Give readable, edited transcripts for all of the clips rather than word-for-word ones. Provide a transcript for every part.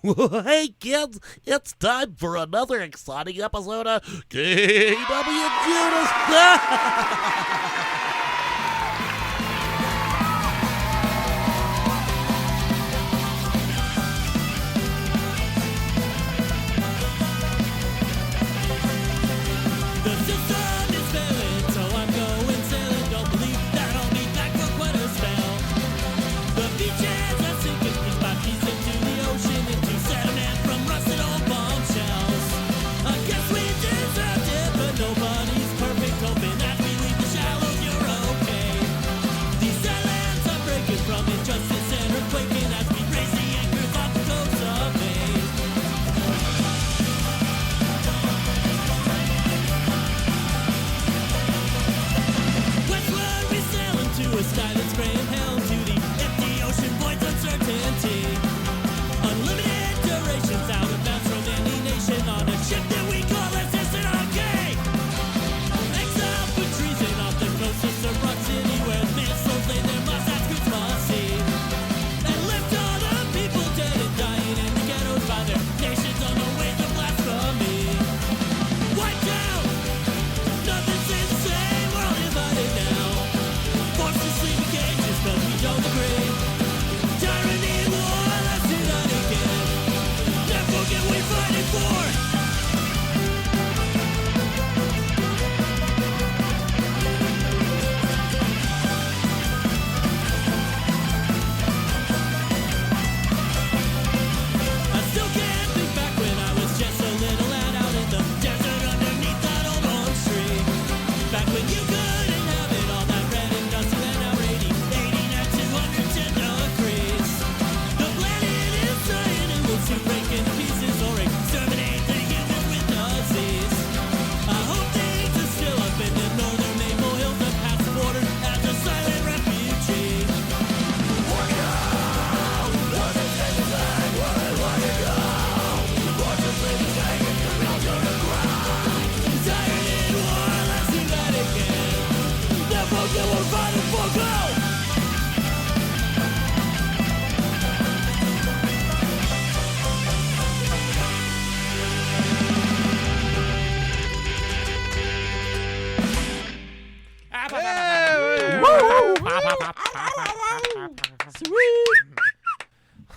Hey kids, it's time for another exciting episode of KWJUDAS.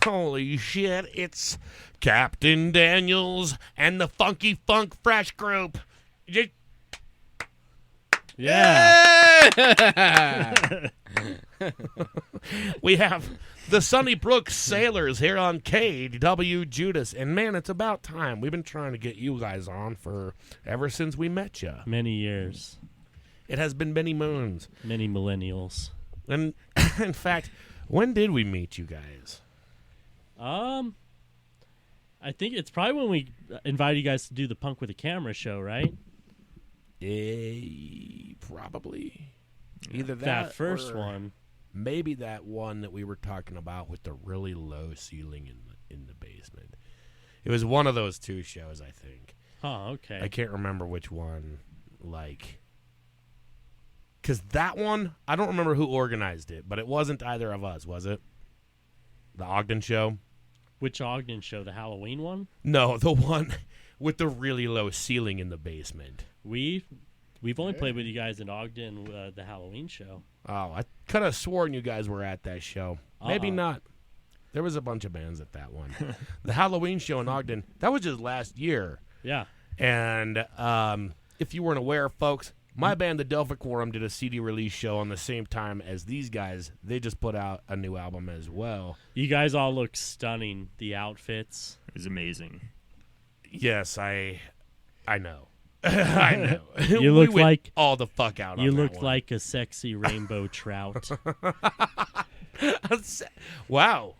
Holy shit, it's Captain Daniels and the Funky Funk Fresh Group. Yeah. We have the Sunnybrook Sailors here on KWJUDAS. And man, it's about time. We've been trying to get you guys on for ever since we met you. Many years. It has been many moons. Many millennials. And in fact, when did we meet you guys? I think it's probably when we invited you guys to do the Punk with a Camera show, right? Probably. Either that first or one. Maybe that one that we were talking about with the really low ceiling in the basement. It was one of those two shows, I think. Oh, okay. I can't remember which one. Because that one, I don't remember who organized it, but it wasn't either of us, was it? The Ogden show? Which Ogden show? The Halloween one? No, the one with the really low ceiling in the basement. We've only played with you guys in Ogden, the Halloween show. Oh, I could have sworn you guys were at that show. Maybe not. There was a bunch of bands at that one. The Halloween show in Ogden, that was just last year. Yeah. And if you weren't aware, folks, my band, the Delphic Quorum, did a CD release show on the same time as these guys. They just put out a new album as well. You guys all look stunning. The outfits. It was amazing. Yes, I know. I know. You look like all the fuck out. You on looked that one. like a sexy rainbow trout. Wow.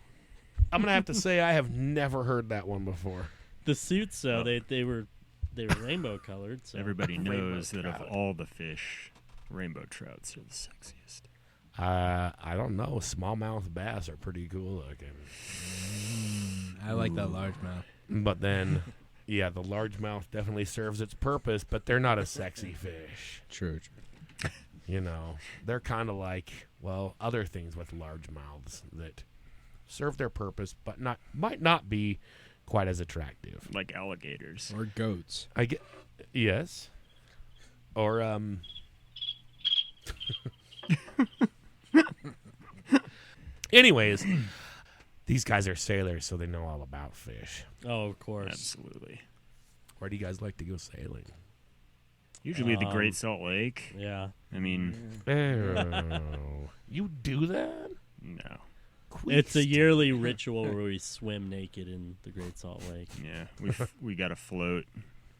I'm gonna have to say I have never heard that one before. The suits, though, they were rainbow colored. So. Everybody knows that of all the fish, rainbow trouts are the sexiest. I don't know. Smallmouth bass are pretty cool looking. I like that largemouth. But then, yeah, the largemouth definitely serves its purpose, but they're not a sexy fish. True. You know, they're kind of like, well, other things with large mouths that serve their purpose, but might not be quite as attractive. Like alligators. Or goats. I get yes, or Anyways, these guys are sailors, so they know all about fish. Oh, of course. Absolutely. Where do you guys like to go sailing? Usually the Great Salt Lake. Yeah. I mean, Oh, you do that? no. It's a yearly ritual where we swim naked in the Great Salt Lake. Yeah, we got to float.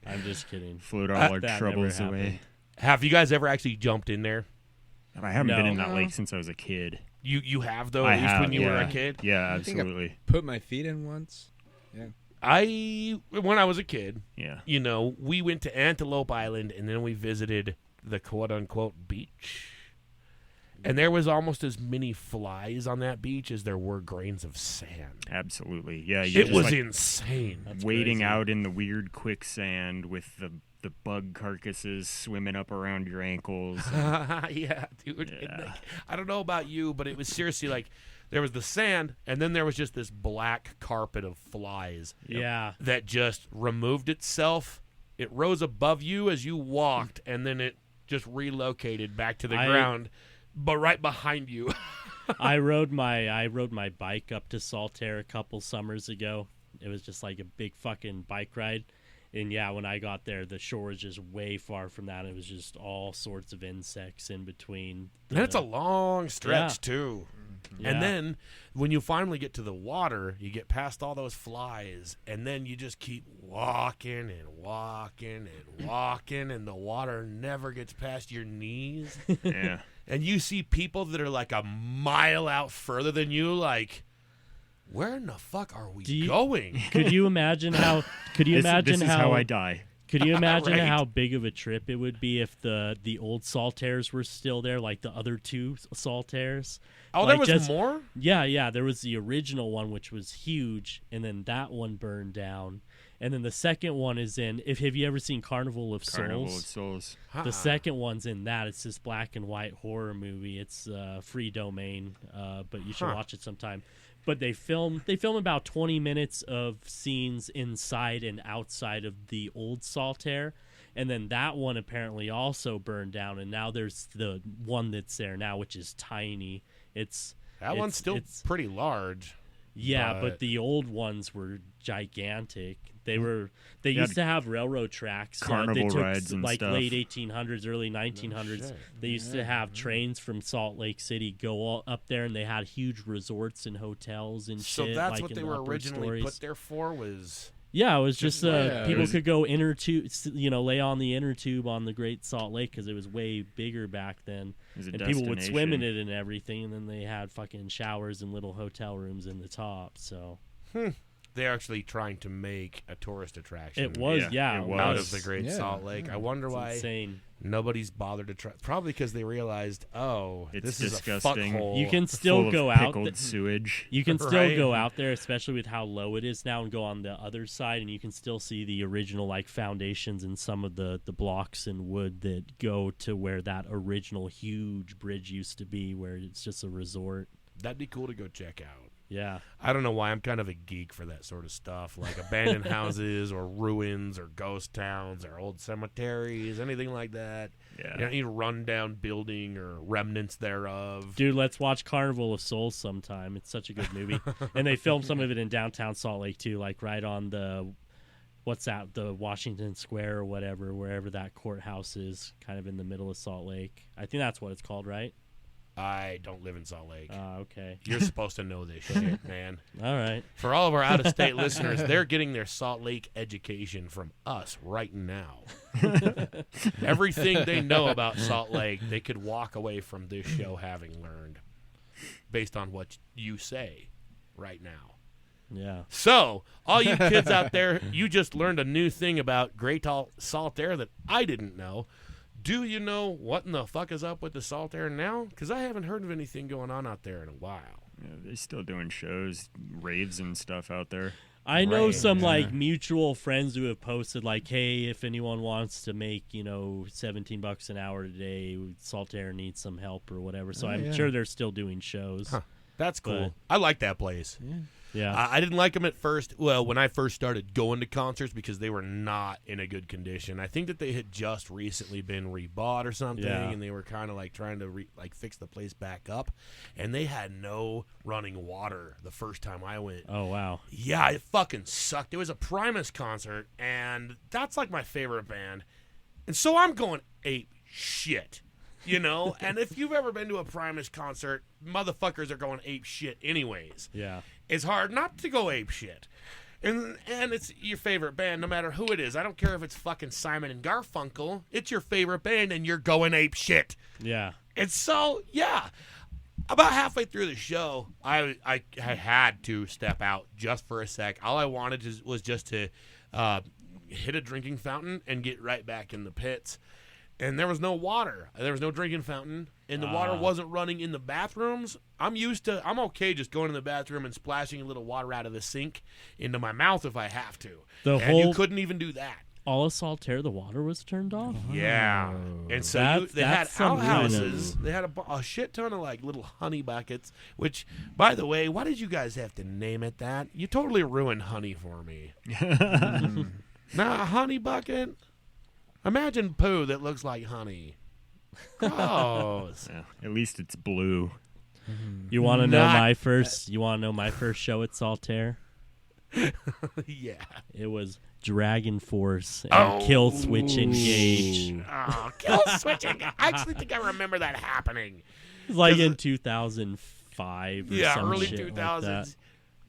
I'm just kidding. Float all our That troubles never away. happened. Have you guys ever actually jumped in there? I haven't been No. in that lake since I was a kid. You have though, I at least have, when you were a yeah. kid. Yeah, I think I- absolutely. Put my feet in once. When I was a kid, Yeah. you know, we went to Antelope Island and then we visited the quote unquote beach. And there was almost as many flies on that beach as there were grains of sand. Absolutely. Yeah, you It just, was like, insane. That's wading crazy. out in the weird quicksand with the bug carcasses swimming up around your ankles. Yeah, dude. And, Yeah. like, I don't know about you, but it was seriously like there was the sand and then there was just this black carpet of flies Yeah. that just removed itself. It rose above you as you walked and then it just relocated back to the ground, but right behind you. I rode my bike up to Saltaire a couple summers ago. It was just like a big fucking bike ride. And yeah, when I got there, the shore was just way far from that. It was just all sorts of insects in between. And it's a long stretch, too. Yeah. And then when you finally get to the water, you get past all those flies, and then you just keep walking and walking and walking, and the water never gets past your knees. Yeah. And you see people that are like a mile out further than you, like, where in the fuck are we going? Could you imagine how? Could you imagine this is how I die. Could you imagine Right. how big of a trip it would be if the old Saltaires were still there, like the other two Saltaires? Oh, Like there was just- more? Yeah. There was the original one, which was huge, and then that one burned down. And then the second one is in. Have you ever seen Carnival of Carnival of Souls? Souls. The second one's in that. It's this black and white horror movie. It's free domain, but you should watch it sometime. But they film about 20 minutes of scenes inside and outside of the old Saltaire. And then that one apparently also burned down, and now there's the one that's there now, which is tiny. That one's still pretty large. Yeah, but But- the old ones were gigantic. They Yeah, used to have railroad tracks. carnival they took, rides and like stuff. late 1800s, early 1900s. shit. They used to have trains from Salt Lake City go all up there, and they had huge resorts and hotels and So shit. that's like what in they the were upper originally stories. put there for was... Yeah, it was just people was- could go inner tube, lay on the inner tube on the Great Salt Lake because it was way bigger back then, It was a and people would swim in destination. it and everything. And then they had fucking showers and little hotel rooms in the top. So They're actually trying to make a tourist attraction it was, Yeah, yeah, it out was. of the Great Yeah, Salt Lake. yeah. I wonder It's why insane. nobody's bothered to try. Probably because they realized, It's this is disgusting. a fuckhole. You can Full still of go out. pickled sewage. You can still Right. go out there, especially with how low it is now, and go on the other side, and you can still see the original like foundations and some of the blocks and wood that go to where that original huge bridge used to be, where it's just a resort. That'd be cool to go check out. Yeah. I don't know why I'm kind of a geek for that sort of stuff, like abandoned houses or ruins or ghost towns or old cemeteries, anything like that. Yeah. You know, any rundown building or remnants thereof. Dude, let's watch Carnival of Souls sometime. It's such a good movie. And they filmed some of it in downtown Salt Lake, too, like right on the, the Washington Square or whatever, wherever that courthouse is, kind of in the middle of Salt Lake. I think that's what it's called, right? I don't live in Salt Lake. Okay. You're supposed to know this shit, man. All right. For all of our out-of-state listeners, they're getting their Salt Lake education from us right now. Everything they know about Salt Lake, they could walk away from this show having learned based on what you say right now. Yeah. So, all you kids out there, you just learned a new thing about Great Saltaire that I didn't know. Do you know what in the fuck is up with the Saltaire now? Because I haven't heard of anything going on out there in a while. Yeah, they're still doing shows, raves and stuff out there. I know Right, some yeah. like mutual friends who have posted like, hey, if anyone wants to make, $17 an hour today, Saltaire needs some help or whatever. So I'm yeah. sure they're still doing shows. Huh. That's cool. But- I like that place. Yeah. I didn't like them at first. Well, when I first started going to concerts, because they were not in a good condition. I think that they had just recently been rebought or something, Yeah. and they were kind of like trying to fix the place back up, and they had no running water the first time I went. Oh, wow. Yeah, it fucking sucked. It was a Primus concert, and that's like my favorite band, and so I'm going ape shit. You know, and if you've ever been to a Primus concert, motherfuckers are going ape shit anyways. Yeah. It's hard not to go ape shit. And it's your favorite band, no matter who it is. I don't care if it's fucking Simon and Garfunkel. It's your favorite band, and you're going ape shit. Yeah. And so, yeah, about halfway through the show, I had to step out just for a sec. All I wanted was just to hit a drinking fountain and get right back in the pits. And there was no water. There was no drinking fountain. And the water wasn't running in the bathrooms. I'm okay just going to the bathroom and splashing a little water out of the sink into my mouth if I have to. You couldn't even do that. All of Saltaire, the water was turned off? Yeah. And so they had some outhouses. They had a shit ton of like little honey buckets, which, by the way, why did you guys have to name it that? You totally ruined honey for me. Nah, a honey bucket? Imagine poo that looks like honey. Gross. Yeah, at least it's blue. You want to know my first? You want to know my first show at Saltaire? Yeah. It was Dragon Force and Kill Switch Engage. Oh, Kill Switch Engage. I actually think I remember that happening. It was like in 2005 or some early shit 2000s. like that.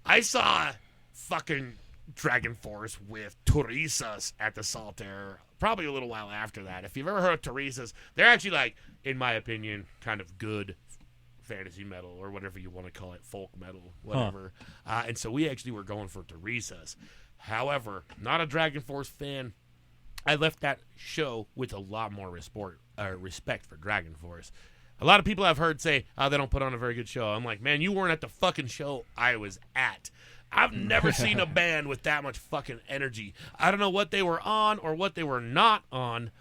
I saw fucking Dragon Force with Teresa's at the Saltaire probably a little while after that. If you've ever heard of Teresa's, they're actually, like, in my opinion, kind of good fantasy metal or whatever you want to call it, folk metal, whatever. And so we actually were going for Teresa's. However, not a Dragon Force fan. I left that show with a lot more respect for Dragon Force. A lot of people I've heard say, they don't put on a very good show. I'm like, man, you weren't at the fucking show I was at. I've never seen a band with that much fucking energy. I don't know what they were on or what they were not on,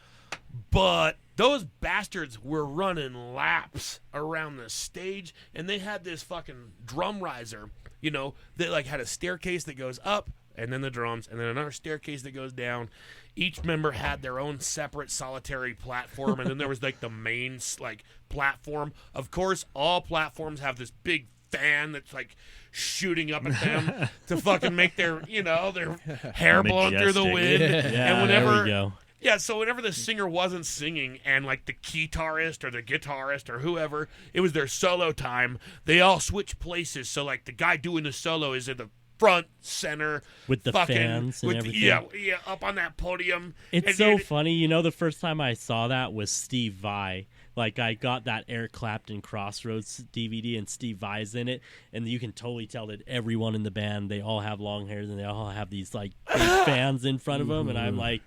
but those bastards were running laps around the stage, and they had this fucking drum riser, you know, that like had a staircase that goes up, and then the drums, and then another staircase that goes down. Each member had their own separate solitary platform, and then there was like the main like platform. Of course, all platforms have this big fan that's like shooting up at them to fucking make their, you know, their hair blowing through the wind. Yeah, and whenever, there we go. Yeah, so whenever the singer wasn't singing and like the guitarist or the guitarist or whoever, it was their solo time, they all switch places. So like the guy doing the solo is in the front center with the fans and everything. Yeah, up on that podium. It's so funny. You know, the first time I saw that was Steve Vai. Like, I got that Eric Clapton Crossroads DVD, and Steve Vai's in it, and you can totally tell that everyone in the band, they all have long hair, and they all have these, like, big fans in front of them, and I'm like,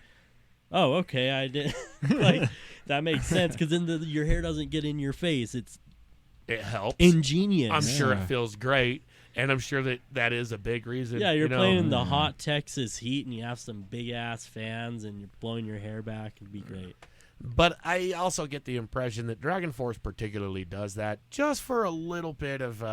oh, okay, I did. Like, that makes sense, because then your hair doesn't get in your face. It helps. Ingenious. I'm sure it feels great, and I'm sure that is a big reason. Yeah, you're playing in the hot Texas heat, and you have some big-ass fans, and you're blowing your hair back. It'd be great. But I also get the impression that Dragon Force particularly does that just for a little bit of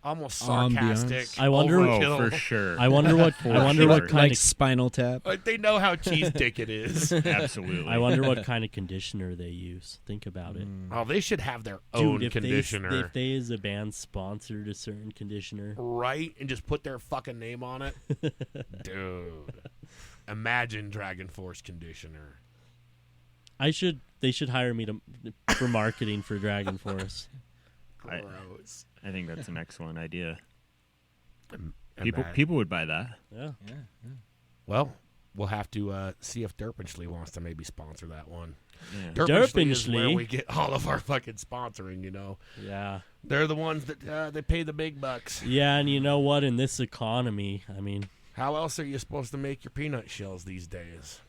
almost sarcastic. Ambiance. I wonder, for sure. I wonder what kind like of Spinal Tap. Like they know how cheese dick it is. Absolutely. I wonder what kind of conditioner they use. Think about it. Oh, they should have their own Dude, conditioner. If they as a band sponsored a certain conditioner, right, and just put their fucking name on it. Dude. Imagine Dragon Force conditioner. I should hire me for marketing for Dragon Force. Gross. I think that's an excellent idea. Imagine. People would buy that. Yeah. Well, we'll have to see if Durpenshlee wants to maybe sponsor that one. Yeah. Durpenshlee is where Durpenshlee. we get all of our fucking sponsoring, you know. Yeah. They're the ones that they pay the big bucks. Yeah, and you know what? In this economy, I mean, How else are you supposed to make your peanut shells these days?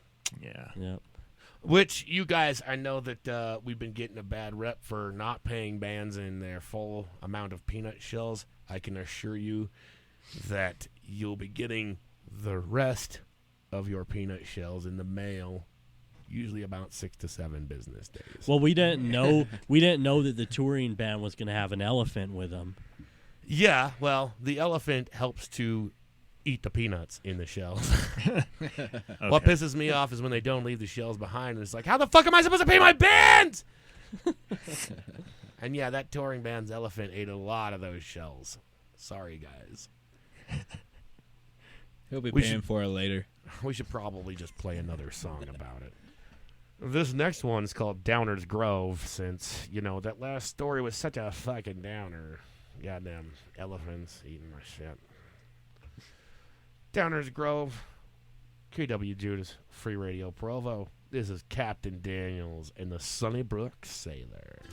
Yeah. yeah. Which, you guys, I know that we've been getting a bad rep for not paying bands in their full amount of peanut shells. I can assure you that you'll be getting the rest of your peanut shells in the mail, usually about 6 to 7 business days. Well, we didn't know that the touring band was going to have an elephant with them. Yeah, well, the elephant helps to eat the peanuts in the shells. What pisses me off is when they don't leave the shells behind, and it's like, how the fuck am I supposed to pay my band? And yeah, that touring band's elephant ate a lot of those shells. Sorry, guys. He'll be paying for it later. We should probably just play another song about it. This next one's called Downers Grove, since, that last story was such a fucking downer. Goddamn elephants eating my shit. Downers Grove, KWJUDAS, Free Radio Provo. This is Captain Daniels and the Sunnybrook Sailors.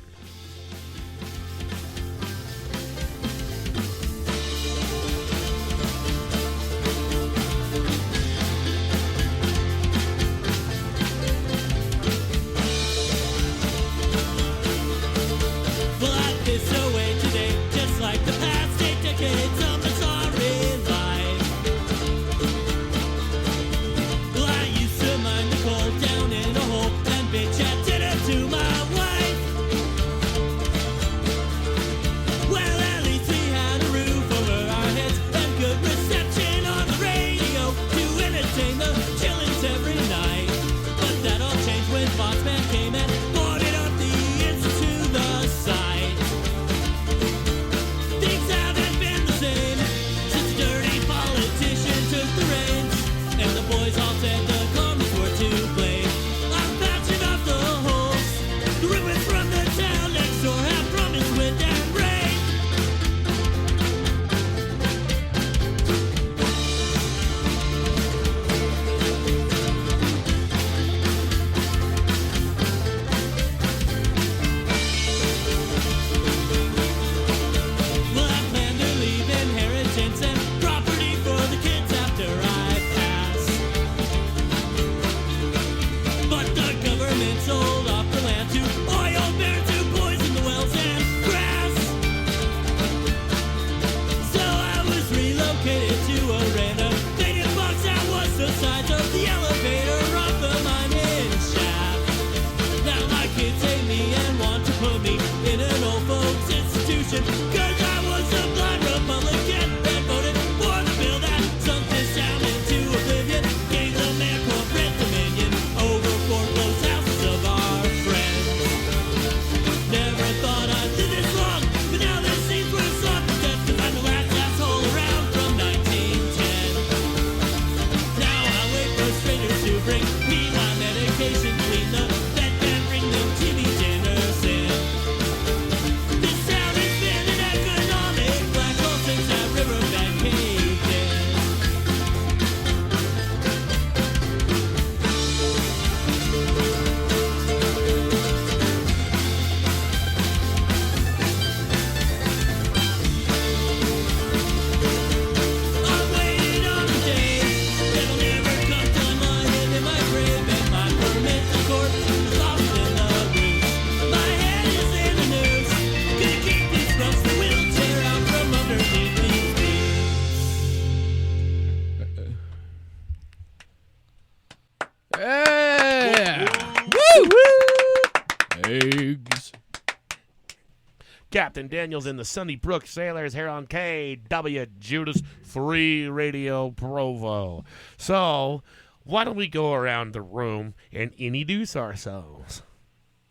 Captain Daniels and the Sunnybrook Sailors here on KWJUDAS Free Radio Provo. So, why don't we go around the room and introduce ourselves?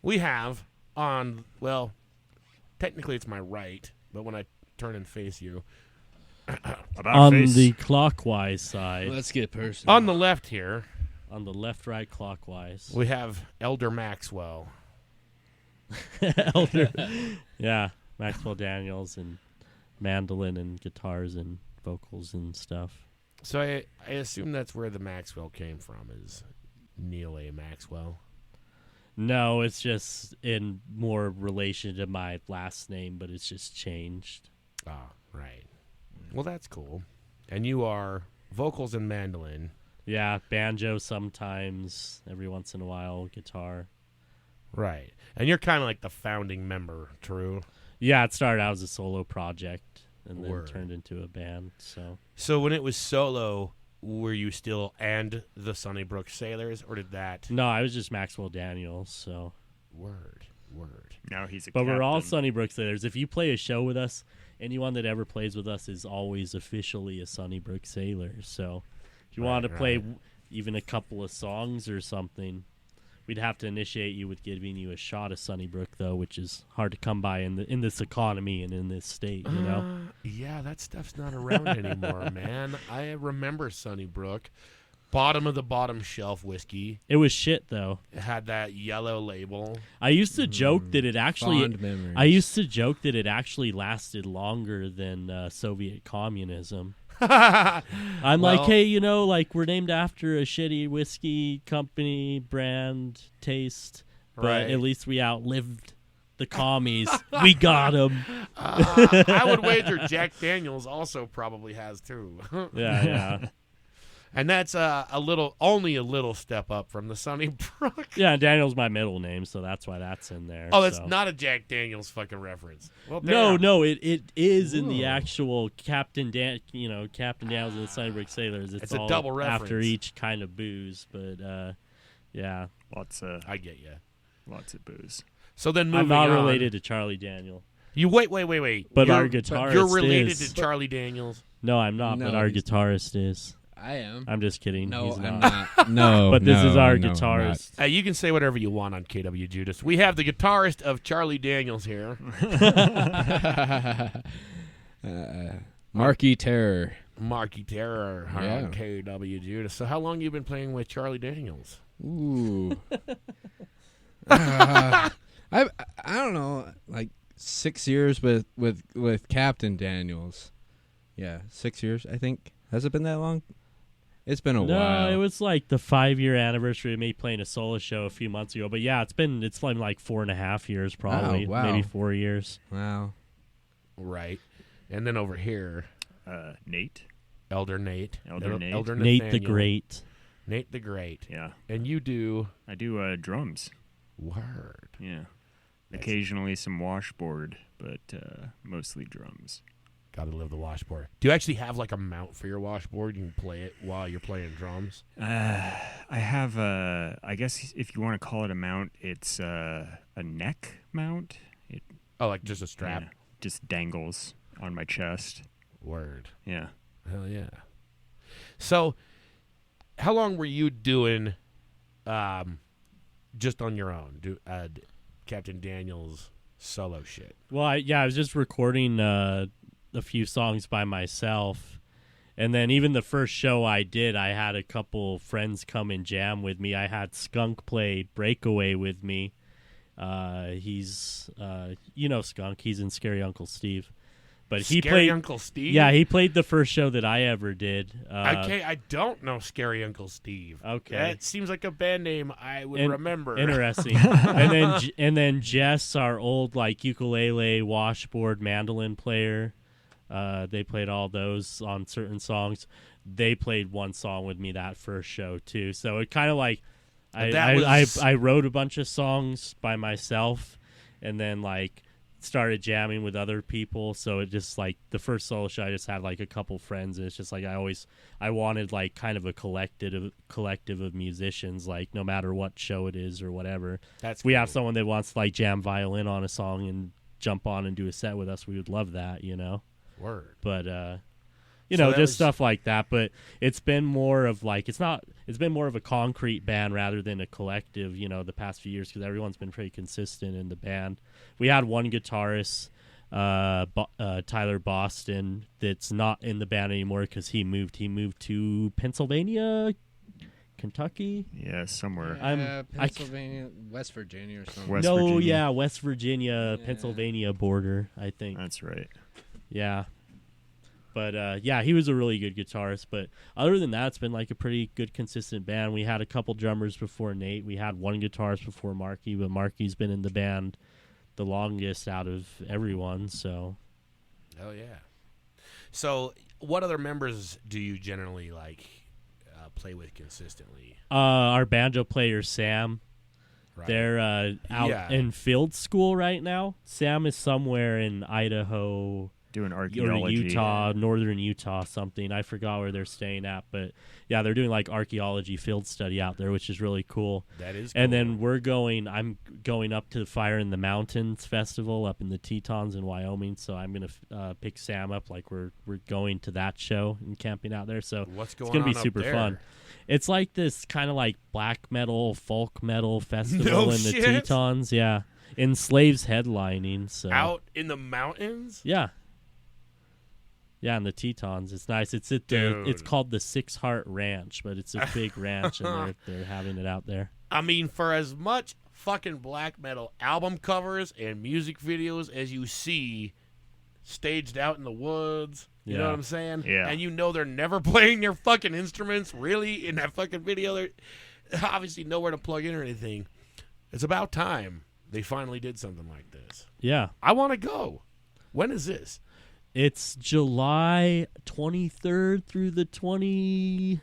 We have on, well, technically it's my right, but when I turn and face you, on the clockwise side. Let's get personal. on the left here, On the left, right, clockwise. we have Elder Maxwell. Elder. Yeah, Maxwell Daniels and mandolin and guitars and vocals and stuff. So I assume that's where the Maxwell came from, is Neil A. Maxwell. No, it's just in more relation to my last name, but it's just changed. Ah, right. Well, that's cool. And you are vocals and mandolin. Yeah, banjo sometimes, every once in a while, guitar. Right. And you're kind of like the founding member, true? Yeah, it started out as a solo project and then Word. turned into a band. So when it was solo, were you still and the Sunnybrook Sailors, or did that... No, I was just Maxwell Daniels, so... Word. Now he's a But we're all captain. Sunnybrook Sailors. If you play a show with us, anyone that ever plays with us is always officially a Sunnybrook Sailor. So if you want to play even a couple of songs or something, we'd have to initiate you with giving you a shot of Sunnybrook, though, which is hard to come by in this economy and in this state, you know? Yeah, that stuff's not around anymore, man. I remember Sunnybrook. Bottom of the bottom shelf whiskey. It was shit, though. It had that yellow label. I used to joke that it actually... Fond memories. I used to joke that it actually lasted longer than Soviet communism. Like, hey, you know, like, we're named after a shitty whiskey company, brand, taste, but at least we outlived the commies. We got them. I would wager Jack Daniels also probably has, too. Yeah. And that's only a little step up from the Sunnybrook. Yeah, Daniel's my middle name, so that's why that's in there. Oh, that's not a Jack Daniels fucking reference. Well, no, it is in the actual Captain Daniels and the Sunnybrook Sailors. It's a all double reference after each kind of booze, but yeah, I get you. Lots of booze. So then moving I'm not on. related to Charlie Daniel. You wait. But our guitarist You're related is. to Charlie Daniels. No, I'm not. No, but our he's guitarist is. I am. I'm just kidding. No, He's I'm not. not. No, But this is our no, I'm guitarist. You can say whatever you want on KW Judas. We have the guitarist of Charlie Daniels here. Marquee Terror. Marky Terror on KW Judas. So how long you been playing with Charlie Daniels? Ooh. I don't know, like 6 years with Captain Daniels. Yeah, 6 years, I think. Has it been that long? It's been a while. No, it was like the 5-year anniversary of me playing a solo show a few months ago. But yeah, it's been like 4.5 years probably. Oh, wow. Maybe 4 years. Wow. Right. And then over here, Nate. Elder Nate. Elder Nate. Elder Nate the Nathaniel. Great. Nate the Great. Yeah. And you do... I do drums. Word. Yeah. Occasionally some washboard, but mostly drums. Got to live the washboard. Do you actually have like a mount for your washboard? You can play it while you're playing drums? I have I guess if you want to call it a mount, it's a neck mount. Like just a strap? Yeah, just dangles on my chest. Word. Yeah. Hell yeah. So, how long were you doing just on your own, Captain Daniels solo shit? Well, I was just recording a few songs by myself. And then even the first show I did, I had a couple friends come and jam with me. I had Skunk play Breakaway with me. He's, Skunk. He's in Scary Uncle Steve. But he played Uncle Steve? Yeah, he played the first show that I ever did. Okay, I don't know Scary Uncle Steve. Okay. That seems like a band name I would remember. Interesting. and then Jess, our old ukulele, washboard, mandolin player, they played all those on certain songs. They played one song with me that first show too. So it kind of I wrote a bunch of songs by myself, and then started jamming with other people. So it just the first solo show, I just had a couple friends, and it's just I wanted kind of a collective of musicians, no matter what show it is or whatever. We have someone that wants to jam violin on a song and jump on and do a set with us. We would love that, Word. But just stuff like that. But it's been more of it's been more of a concrete band rather than a collective, the past few years, because everyone's been pretty consistent in the band. We had one guitarist, Tyler Boston, that's not in the band anymore because he moved to Pennsylvania, Kentucky. Yeah, somewhere. Pennsylvania, West Virginia or something. West Virginia, Pennsylvania border, I think. That's right. Yeah. But, he was a really good guitarist. But other than that, it's been a pretty good, consistent band. We had a couple drummers before Nate. We had one guitarist before Marky, but Marky's been in the band the longest out of everyone, so. Oh, yeah. So what other members do you generally, play with consistently? Our banjo player, Sam. Right. They're out in field school right now. Sam is somewhere in Idaho. Doing or archaeology. Utah, northern Utah, something. I forgot where they're staying at, but yeah, they're doing like archaeology field study out there, which is really cool. That is cool. And then I'm going up to the Fire in the Mountains festival up in the Tetons in Wyoming, so I'm gonna pick Sam up. Like we're going to that show and camping out there, so What's going it's gonna on be up super there? fun. It's like this kind of like black metal, folk metal festival No in the shit? Tetons. Yeah, Enslaved's headlining. So Out in the mountains? yeah. Yeah, in the Tetons. It's nice. It's at Dude. it's called the Six Heart Ranch, but it's a big ranch and they're having it out there. I mean, for as much fucking black metal album covers and music videos as you see staged out in the woods, you know Yeah. what I'm saying? Yeah. And you know they're never playing their fucking instruments, really, in that fucking video. They're obviously nowhere to plug in or anything. It's about time they finally did something like this. Yeah. I want to go. When is this? It's July 23rd through the 26th,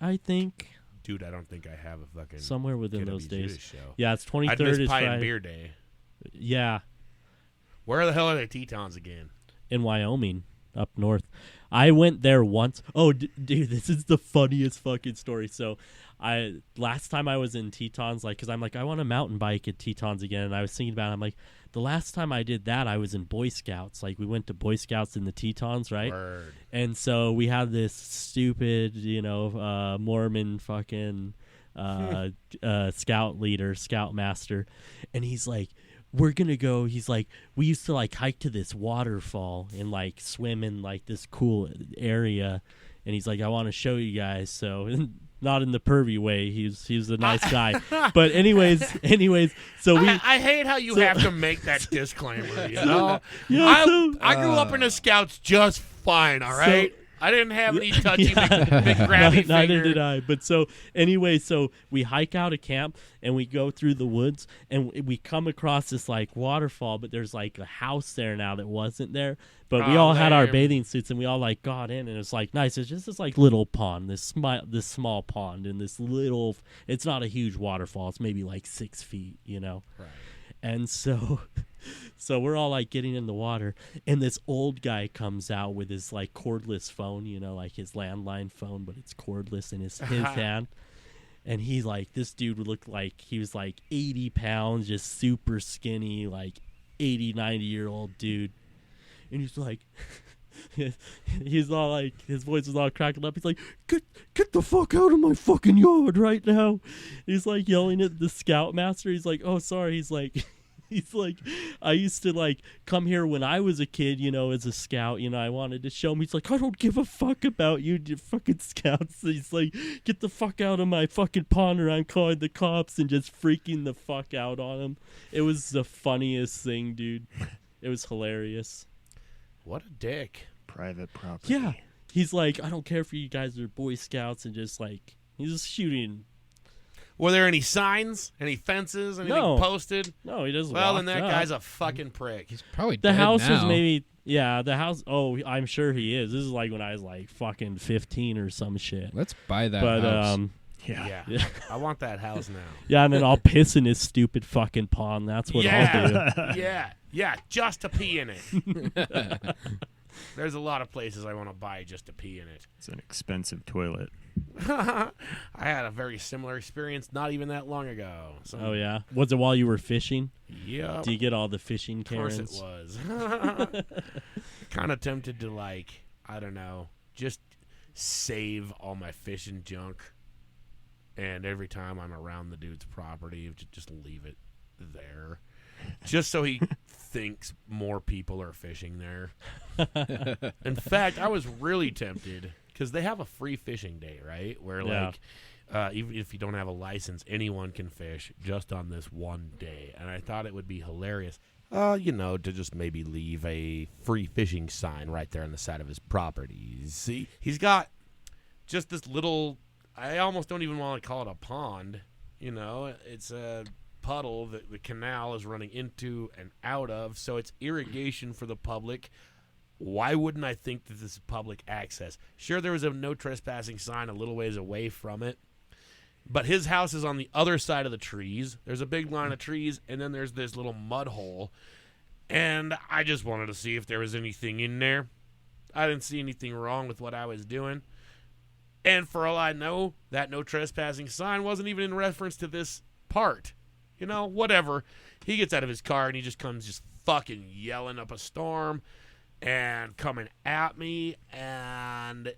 I think. Dude, I don't think I have a fucking Somewhere within those KWJUDAS days. show. Yeah, it's 23rd. I'd miss is Pie and Friday. Beer Day. Yeah, Where the hell are the Tetons again? in Wyoming, up north. I went there once. Oh, dude, this is the funniest fucking story. So, last time I was in Tetons, like, because I'm like, I want to mountain bike at Tetons again, and I was thinking about it. I'm like, the last time I did that, I was in Boy Scouts. Like, we went to Boy Scouts in the Tetons, right? Word. And so we had this stupid, Mormon fucking scout leader, scout master, and he's like, we're gonna go. He's like, we used to like hike to this waterfall and like swim in like this cool area, and he's like, I want to show you guys. So not in the pervy way. He's a nice guy, but anyways. So I hate how you have to make that disclaimer. You know, Yeah, I grew up in the Scouts just fine. All right, I didn't have any touchy, big grabby neither finger. did I. But so we hike out of camp and we go through the woods and we come across this like waterfall, but there's like a house there now that wasn't there. But we all had our lame. bathing suits and we all like got in and it's like nice. It's just this like little pond, this small pond and this little. It's not a huge waterfall. It's maybe like 6 feet, Right. And so we're all like getting in the water, and this old guy comes out with his like cordless phone, like his landline phone, but it's cordless in his hand. And he's like, this dude would look like he was like 80 pounds, just super skinny, like 80, 90-year-old dude. And he's like, he's all like, his voice is all cracking up. He's like, get the fuck out of my fucking yard right now. He's like yelling at the scoutmaster. He's like, oh, sorry. He's like, I used to like come here when I was a kid, as a scout, I wanted to show him. He's like, I don't give a fuck about you fucking scouts. He's like, get the fuck out of my fucking pond or I'm calling the cops, and just freaking the fuck out on him. It was the funniest thing, dude. It was hilarious. What a dick. Private property. Yeah. He's like, I don't care if you guys are Boy Scouts, and just like, he's just shooting. Were there any signs, any fences, anything No. posted? No, he doesn't. Well, then that up. guy's a fucking prick. He's probably The dead house now. was maybe, the house. Oh, I'm sure he is. This is like when I was like fucking 15 or some shit. Let's buy that But house. Yeah. Yeah. I want that house now. Yeah, and then I'll piss in his stupid fucking pond. That's what I'll do. Yeah, just to pee in it. There's a lot of places I want to buy just to pee in it. It's an expensive toilet. I had a very similar experience not even that long ago. So, Oh yeah. Was it while you were fishing? yeah. Do you get all the fishing Of course Karens? it was. Kind of tempted to, like, I don't know, just save all my fishing junk. And every time I'm around the dude's property, just leave it there. Just so he thinks more people are fishing there. In fact, I was really tempted because they have a free fishing day, right? Where, Yeah. like, even if you don't have a license, anyone can fish just on this one day. And I thought it would be hilarious, to just maybe leave a free fishing sign right there on the side of his property. See, he's got just this little, I almost don't even want to call it a pond. It's a puddle that the canal is running into and out of, so it's irrigation for the public. Why wouldn't I think that this is public access? Sure, there was a no trespassing sign a little ways away from it, but his house is on the other side of the trees. There's a big line of trees, and then there's this little mud hole. And I just wanted to see if there was anything in there. I didn't see anything wrong with what I was doing. And for all I know, that no trespassing sign wasn't even in reference to this part. You know, whatever. He gets out of his car and he just comes just fucking yelling up a storm and coming at me. And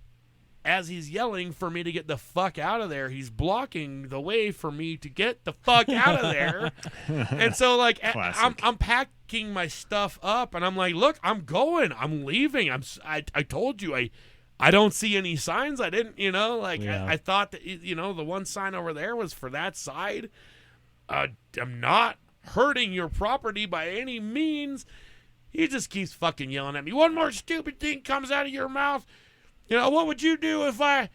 as he's yelling for me to get the fuck out of there, he's blocking the way for me to get the fuck out of there. And so, like, I'm packing my stuff up, and I'm like, look, I'm going. I'm leaving. I told you, I don't see any signs. I didn't, you know, like, Yeah. I thought that, you know, the one sign over there was for that side. I'm not hurting your property by any means. He just keeps fucking yelling at me. One more stupid thing comes out of your mouth. You know, what would you do if I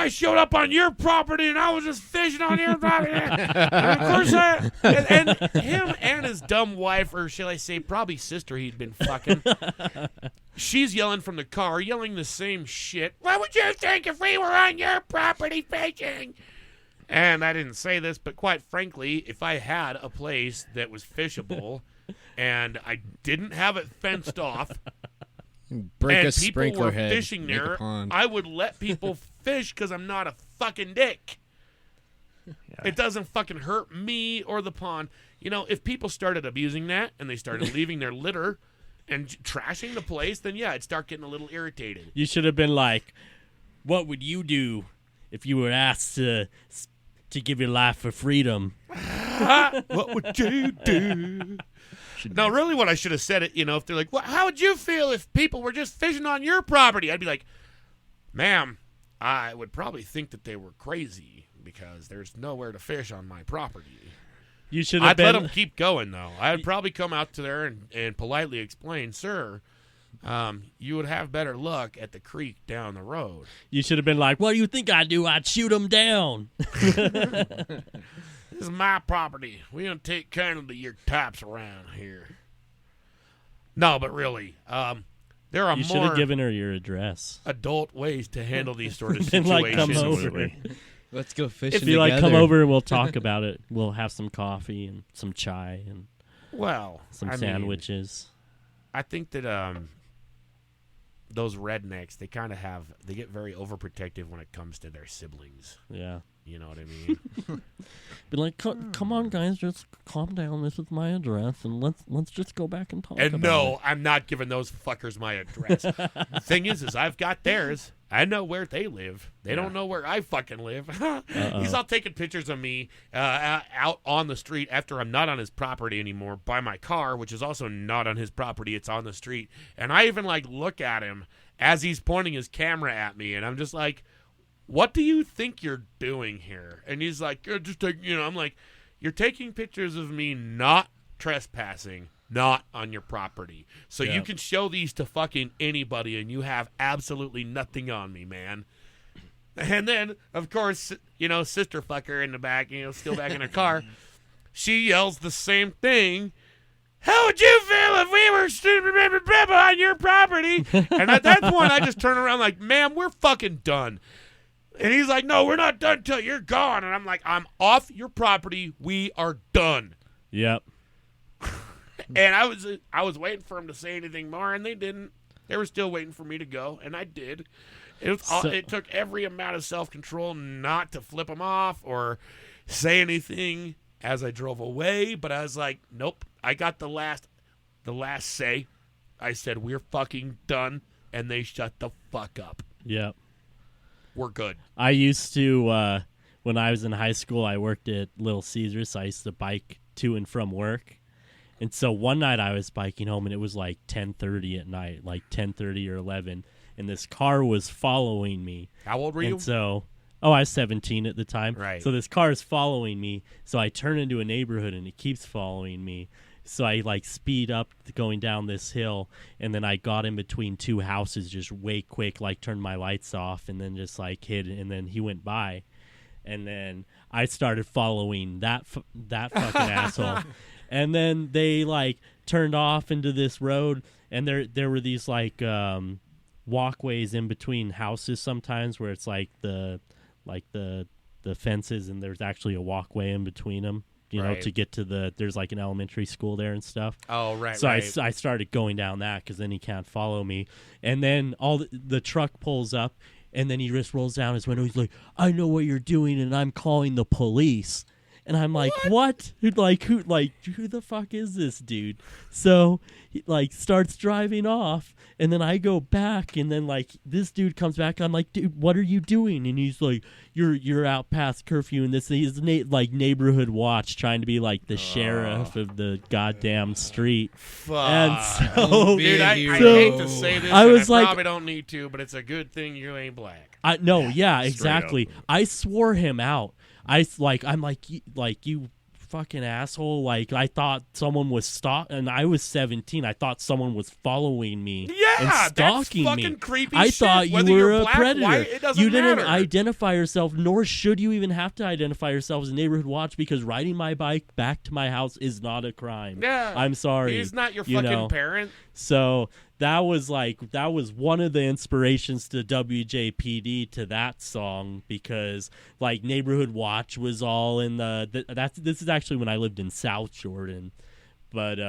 showed up on your property and I was just fishing on your property? And of course, and him and his dumb wife, or shall I say, probably sister he'd been fucking, she's yelling from the car, yelling the same shit. What would you think if we were on your property fishing? And I didn't say this, but quite frankly, if I had a place that was fishable and I didn't have it fenced off, Break and a people sprinkler were head. fishing make a there, pond. I would let people fish because I'm not a fucking dick. Yeah. It doesn't fucking hurt me or the pond. You know, if people started abusing that and they started leaving their litter and trashing the place, then yeah, I'd start getting a little irritated. You should have been like, what would you do if you were asked to give your life for freedom? What would you do? No, really what I should have said it, you know, if they're like, well, how would you feel if people were just fishing on your property? I'd be like, ma'am, I would probably think that they were crazy because there's nowhere to fish on my property. You should have I'd been. let them keep going, though. I'd probably come out to there and politely explain, sir, you would have better luck at the creek down the road. You should have been like, what do you think I'd do? I'd shoot them down. This is my property. We don't take kindly to your types around here. No, but really, there are You should more have given her your address. adult ways to handle these sort of Been situations. like, come over. Absolutely. Let's go fishing If you like, come together. over and we'll talk about it. We'll have some coffee and some chai and Well, some I mean, sandwiches. I think that those rednecks, they get very overprotective when it comes to their siblings. Yeah. You know what I mean? Be like, come on, guys, just calm down. This is my address, and let's just go back and talk And about no, it. I'm not giving those fuckers my address. The thing is I've got theirs. I know where they live. They don't know where I fucking live. He's all taking pictures of me out on the street after I'm not on his property anymore by my car, which is also not on his property. It's on the street. And I even like look at him as he's pointing his camera at me, and I'm just like, what do you think you're doing here? And he's like, just take, you know, I'm like, you're taking pictures of me not trespassing, not on your property. So you can show these to fucking anybody and you have absolutely nothing on me, man. And then, of course, you know, sister fucker in the back, you know, still back in her car, she yells the same thing. How would you feel if we were stupid on your property? And at that point, I just turn around like, ma'am, we're fucking done. And he's like, no, we're not done till you're gone. And I'm like, I'm off your property. We are done. Yep. And I was waiting for him to say anything more, and they didn't. They were still waiting for me to go, and I did. It took every amount of self-control not to flip him off or say anything as I drove away. But I was like, nope. I got the last say. I said, we're fucking done, and they shut the fuck up. Yep. We're good. I used to, when I was in high school, I worked at Little Caesars. So I used to bike to and from work. And so one night I was biking home, and it was like 10:30 at night, like 10:30 or 11. And this car was following me. How old were you? And so, I was 17 at the time. Right. So this car is following me. So I turn into a neighborhood, and it keeps following me. So I like speed up going down this hill, and then I got in between two houses just way quick, like turned my lights off, and then just like hid, and then he went by. And then I started following that fucking asshole. And then they like turned off into this road, and there were these like walkways in between houses sometimes where it's like the fences, and there's actually a walkway in between them. you know, Right. to get to there's like an elementary school there and stuff. Oh, right, So right. I started going down that because then he can't follow me. And then the truck pulls up, and then he just rolls down his window. He's like, I know what you're doing, and I'm calling the police. And I'm like, what? Who the fuck is this dude? So he like starts driving off, and then I go back, and then like this dude comes back. I'm like, dude, what are you doing? And he's like, you're out past curfew, and this is like neighborhood watch, trying to be like the sheriff of the goddamn street. Fuck. And so, Dude, I So- hate to say this, I and was I like- probably don't need to, but it's a good thing you ain't black. no, yeah, Straight exactly. up. I swore him out. I'm like you fucking asshole. Like I thought someone was and I was 17. I thought someone was following me and Yeah, stalking that's me. fucking creepy I shit. thought you Whether were you're a black, predator. white, it doesn't You didn't matter. identify yourself, nor should you even have to identify yourself as a neighborhood watch, because riding my bike back to my house is not a crime. Yeah. I'm sorry. He's not your you fucking know? parent. So that was one of the inspirations to WJPD, to that song, because like Neighborhood Watch was all in this is actually when I lived in South Jordan, but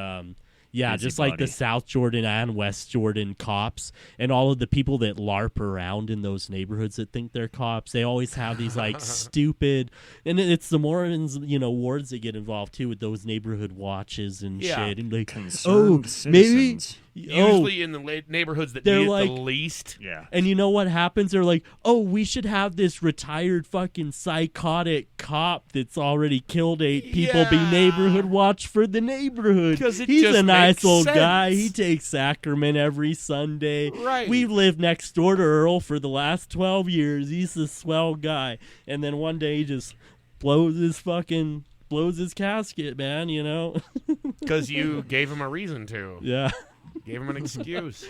yeah, Busy just like the body. South Jordan and West Jordan cops and all of the people that LARP around in those neighborhoods that think they're cops. They always have these like stupid, and it's the Mormons, wards that get involved too with those neighborhood watches and Yeah. shit. And like, Concerned maybe. citizens. Usually in the neighborhoods that they're need it like- the least. Yeah. And you know what happens? They're like, oh, we should have this retired fucking psychotic cop that's already killed 8 people be Yeah. neighborhood watch for the neighborhood. 'Cause it He's just a nice makes old guy. sense. He takes sacrament every Sunday. Right. We've lived next door to Earl for the last 12 years. He's a swell guy. And then one day he just blows his casket, man, Because you gave him a reason to. Yeah. Gave him an excuse.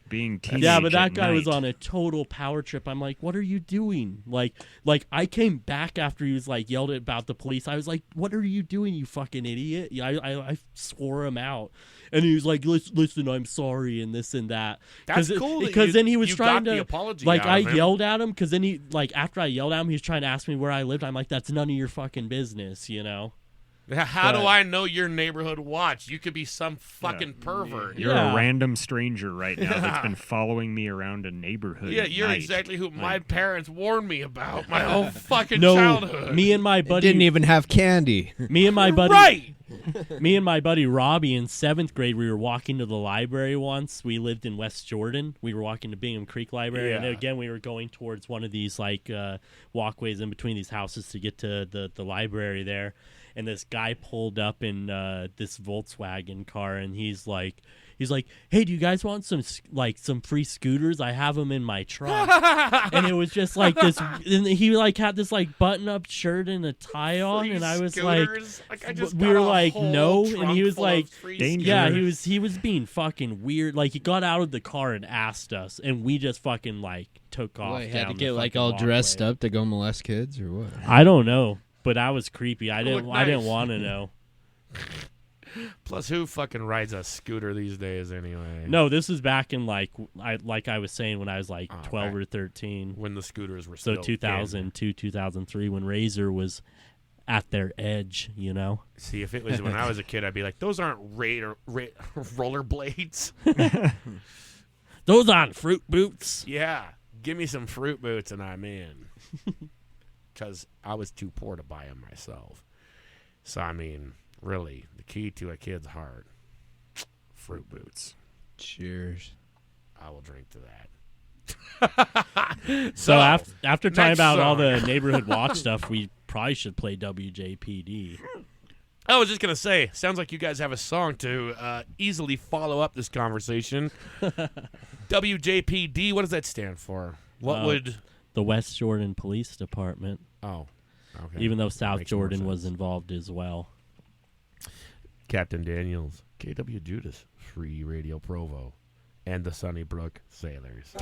Being teenage Yeah, but that at guy was night. on a total power trip. I'm like, what are you doing? Like I came back after he was like yelled at about the police. I was like, what are you doing, you fucking idiot? Yeah, I swore him out, and he was like, listen, I'm sorry, and this and that. That's cool that Because you- then he was you trying got the to apology like out I of him. yelled at him because then he after I yelled at him, he was trying to ask me where I lived. I'm like, that's none of your fucking business, How do But- I know your neighborhood watch? You could be some fucking pervert. You're Yeah. a random stranger right now that's been following me around a neighborhood. Yeah, at you're night. exactly who my parents warned me about my whole fucking No, childhood. me and my buddy Didn't even have candy. me and my buddy Right. Me and my buddy Robbie in 7th grade, we were walking to the library once. We lived in West Jordan. We were walking to Bingham Creek Library. And Yeah. again, we were going towards one of these like walkways in between these houses to get to the library there. And this guy pulled up in this Volkswagen car, and he's like, hey, do you guys want some free scooters? I have them in my trunk. And it was just like this, and he like had this like button-up shirt and a tie on, Free and I was scooters? I just we got were a like, whole no, and trunk he was full like, of free Danger. yeah, scooters. he was being fucking weird. Like he got out of the car and asked us, and we just fucking like took off. What, had to down get the like fucking all dressed walkway. up to go molest kids or what? I don't know, but that was creepy. I didn't nice. want to know. Plus, who fucking rides a scooter these days anyway? No, this is back in like I was saying when I was like Oh, 12 okay. or 13. When the scooters were So still 2002, 2003, when Razor was at their edge, See, if it was when I was a kid, I'd be like, those aren't rollerblades. Those aren't fruit boots. Yeah, give me some fruit boots and I'm in. Because I was too poor to buy them myself. So, I mean, really, the key to a kid's heart, fruit boots. Cheers. I will drink to that. So after talking next about all song. the neighborhood watch stuff, we probably should play WJPD. I was just going to say, sounds like you guys have a song to easily follow up this conversation. WJPD, what does that stand for? What would... The West Jordan Police Department, Oh, okay. even though South Makes more Jordan was sense. involved as well. Captain Daniels, KWJUDAS, Free Radio Provo, and the Sunnybrook Sailors.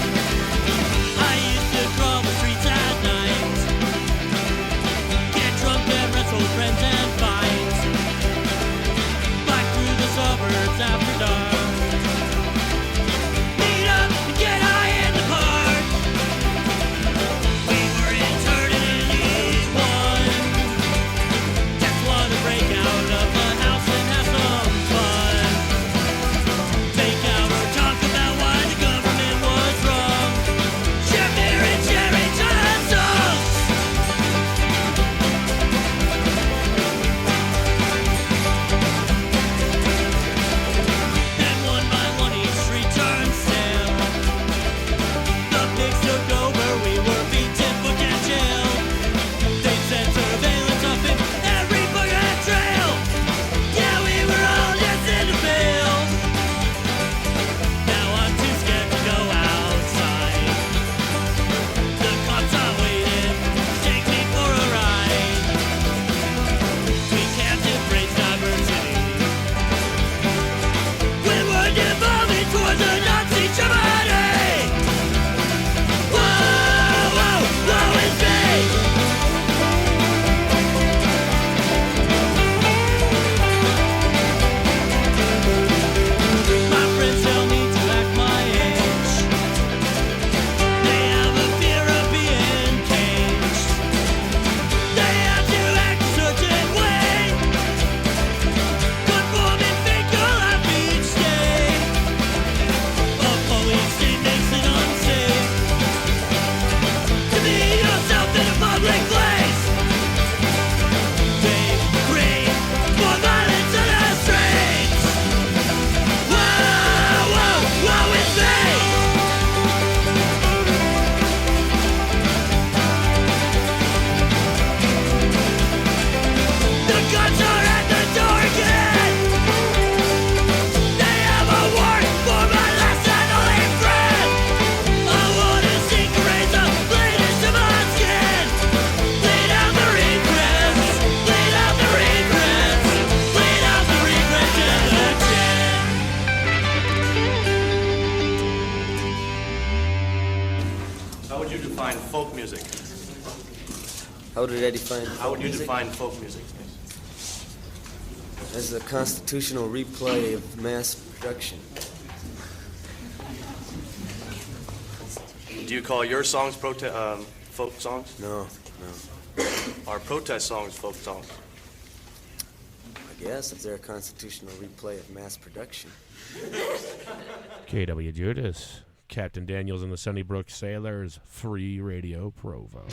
I used to crawl the streets at night, get drunk and wrestle friends and fight, back through the suburbs after dark, meet up and get high in the folk music? How would I define How would you music? define folk music? As a constitutional replay of mass production. Do you call your songs folk songs? No. Are protest songs folk songs? I guess if they're a constitutional replay of mass production. KWJUDAS, Captain Daniels and the Sunnybrook Sailors, Free Radio Provo.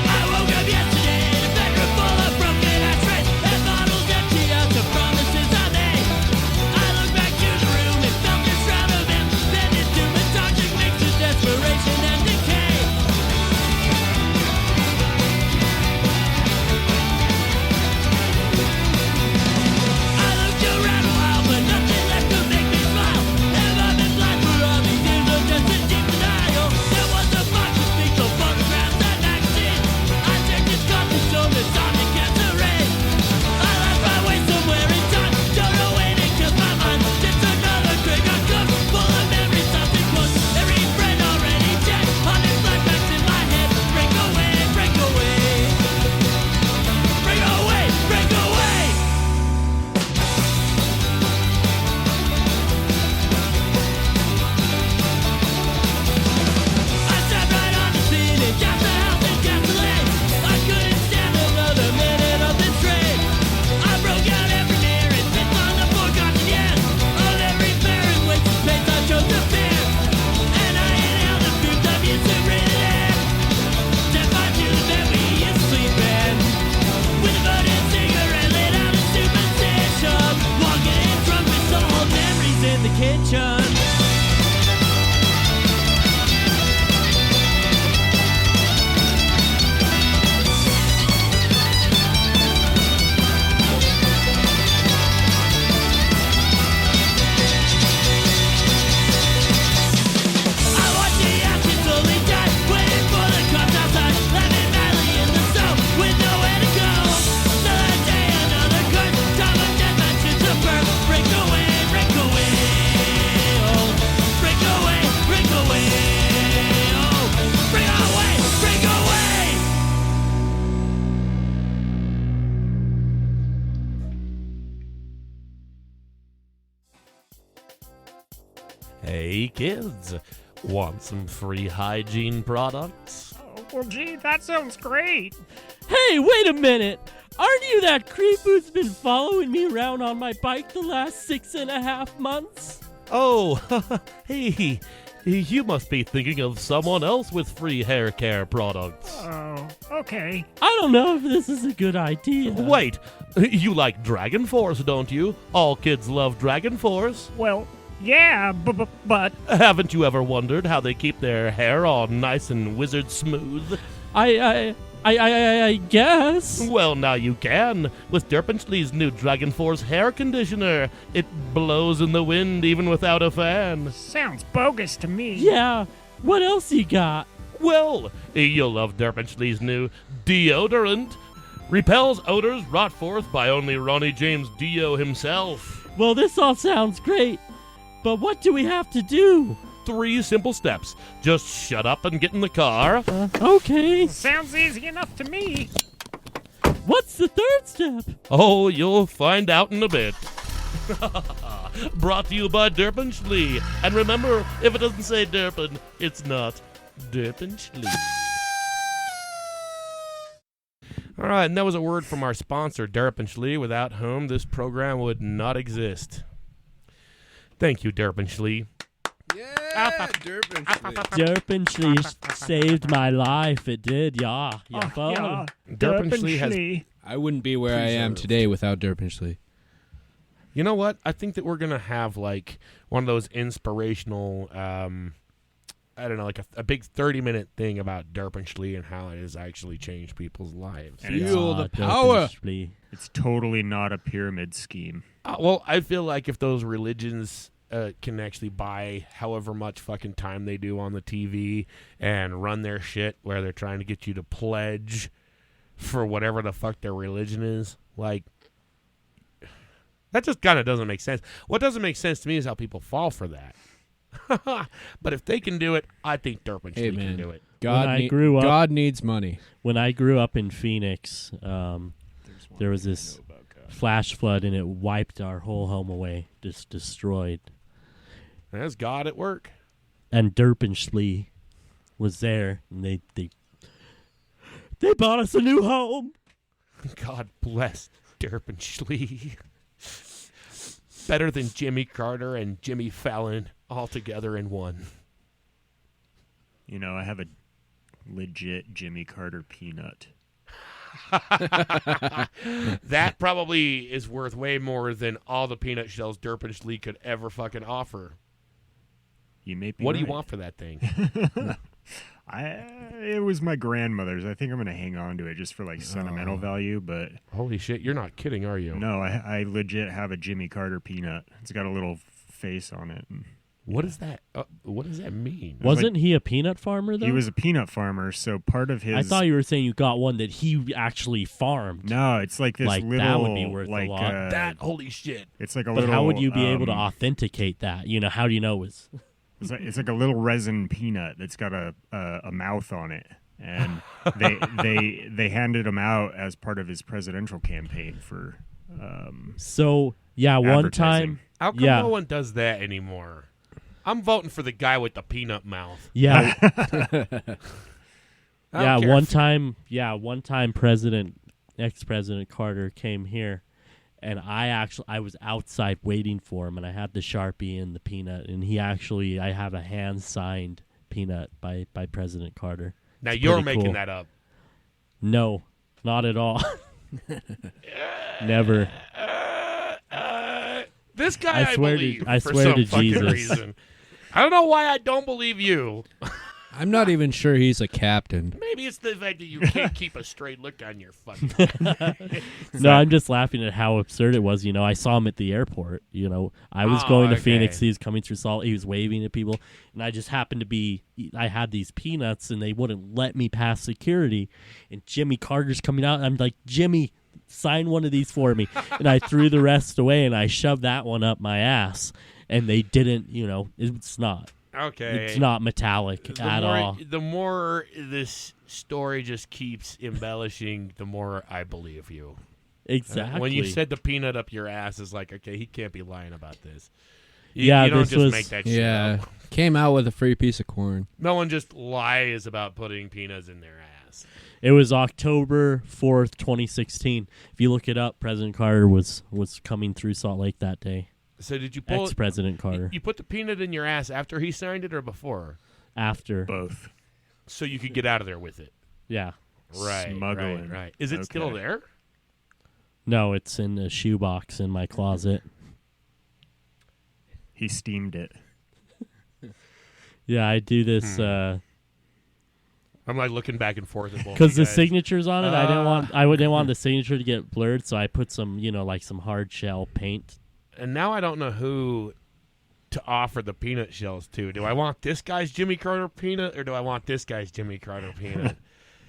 I woke up yesterday in a bedroom full of broken ashtrays and bottles empty of the promises I made. I looked back to the room and felt the shroud of them bend into lethargic mix of desperation and decay. I looked around a while, but nothing left to make me smile. Have I been blind for all these years or just in deep denial? There was a box of fictional photographs and magazines. I checked its contents, so the sonic cancerain. I left my way somewhere in time. Don't know when it kills my mind. Just another graveyard cook full of memories, something close. Every friend already dead. Haunted flashbacks in my head. Break away, break away. Break away, break away. I sat right on the scene and got the house in gasoline. I couldn't stand another minute of this train. I broke out every mirror and pissed on the forgotten years of every barren wasted space I chose to fear. And I inhaled the fumes of used to breathe in. Set fire to the bed we used to sleep in. With a burning cigarette lit out of superstition. Walking in drunk with some old memories in the kitchen. I watched the action slowly die, waiting for the cops outside, laughing madly in the snow, with nowhere to go. Another day, another curse, time of death matches the birth. Break away, oh, break away, oh, break away, break away. Hey kids, want some free hygiene products? Oh, well, gee, that sounds great. Hey, wait a minute! Aren't you that creep who's been following me around on my bike the last 6.5 months? Oh, hey, you must be thinking of someone else with free hair care products. Oh, okay. I don't know if this is a good idea. Wait, you like Dragon Force, don't you? All kids love Dragon Force. Well, yeah, but Haven't you ever wondered how they keep their hair all nice and wizard smooth? I guess. Well, now you can, with Durpenshlee's new Dragon Force hair conditioner. It blows in the wind even without a fan. sounds bogus to me. Yeah, what else you got? Well, you'll love Durpenshlee's new deodorant. Repels odors wrought forth by only Ronnie James Dio himself. Well, this all sounds great, but what do we have to do? 3 simple steps. Just shut up and get in the car. Okay. Sounds easy enough to me. What's the third step? Oh, you'll find out in a bit. Brought to you by Durpenshlee. And remember, if it doesn't say Durpen, it's not Durpenshlee. All right, and that was a word from our sponsor, Durpenshlee, without whom this program would not exist. Thank you, Durpenshlee. Yeah, Durpenshlee. Durpenshlee saved my life. It did, yeah. Yeah, Oh, yeah. Durpenshlee has- Durpenshlee. I wouldn't be where I am today without Durpenshlee. You know what? I think that we're going to have, like, one of those inspirational, I don't know, like a big 30-minute thing about Durpenshlee and how it has actually changed people's lives. And Feel the power. Durpenshlee. It's totally not a pyramid scheme. Well, I feel like if those religions can actually buy however much fucking time they do on the TV and run their shit where they're trying to get you to pledge for whatever the fuck their religion is, like, That just kind of doesn't make sense. What doesn't make sense to me is how people fall for that. But if they can do it, I think Durpenshlee can do it. God needs money. When I grew up in Phoenix, there was this flash flood, and it wiped our whole home away, just destroyed. There's God at work. And Durpenshlee was there, and they bought us a new home. God bless Durpenshlee. Better than Jimmy Carter and Jimmy Fallon all together in one. You know, I have a legit Jimmy Carter peanut. That probably is worth way more than all the peanut shells Durpenshlee could ever fucking offer. You may be What do you right. want for that thing? It was my grandmother's. I think I'm going to hang on to it just for like sentimental value, but Holy shit, you're not kidding, are you? no, I legit have a Jimmy Carter peanut. It's got a little face on it. What is that? What does that mean? Wasn't he a peanut farmer, though? He was a peanut farmer, so part of his... I thought you were saying you got one that he actually farmed. No, it's like this Like, little... that would be worth a like, lot. That, holy shit. It's like a But little... how would you be able to authenticate that? You know, how do you know it's... It's like a little resin peanut that's got a mouth on it, and they handed him out as part of his presidential campaign for. So yeah, one time. How come no one does that anymore? I'm voting for the guy with the peanut mouth. Yeah, I don't care one if- time. Yeah, one time, ex-President Carter came here. And I was outside waiting for him, and I had the Sharpie and the peanut, and I have a hand-signed peanut by President Carter. Now It's you're pretty making cool. that up. No, not at all. Never. This guy, I swear to- believe, I for swear some to fucking Jesus. reason. I don't know why I don't believe you. I'm not even sure he's a captain. Maybe it's the fact that you can't keep a straight look on your fucking. No, I'm just laughing at how absurd it was. You know, I saw him at the airport. You know, I was going to okay. Phoenix. He was coming through Salt. He was waving at people, and I just happened to be. I had these peanuts, and they wouldn't let me pass security. And Jimmy Carter's coming out, and I'm like, Jimmy, sign one of these for me. And I threw the rest away, and I shoved that one up my ass. And they didn't. You know, it's not. Okay. It's not metallic at all. The more this story just keeps embellishing, the more I believe you. Exactly. When you said the peanut up your ass, is like, okay, he can't be lying about this. You don't this just was- make that shit Yeah, up. came out with a free piece of corn. No one just lies about putting peanuts in their ass. It was October 4th, 2016. If you look it up, President Carter was coming through Salt Lake that day. So did you pull Ex-President Carter. You put the peanut in your ass after he signed it or before? After. both. So you could get out of there with it. Yeah. Right. Smuggling. Right. Is it still Okay. there? No, it's in a shoebox in my closet. He steamed it. Yeah, I do this I'm like looking back and forth at both because you the guys. signatures on it. I didn't want the signature to get blurred, so I put some, like some hard shell paint. And now I don't know who to offer the peanut shells to. Do I want this guy's Jimmy Carter peanut or do I want this guy's Jimmy Carter peanut?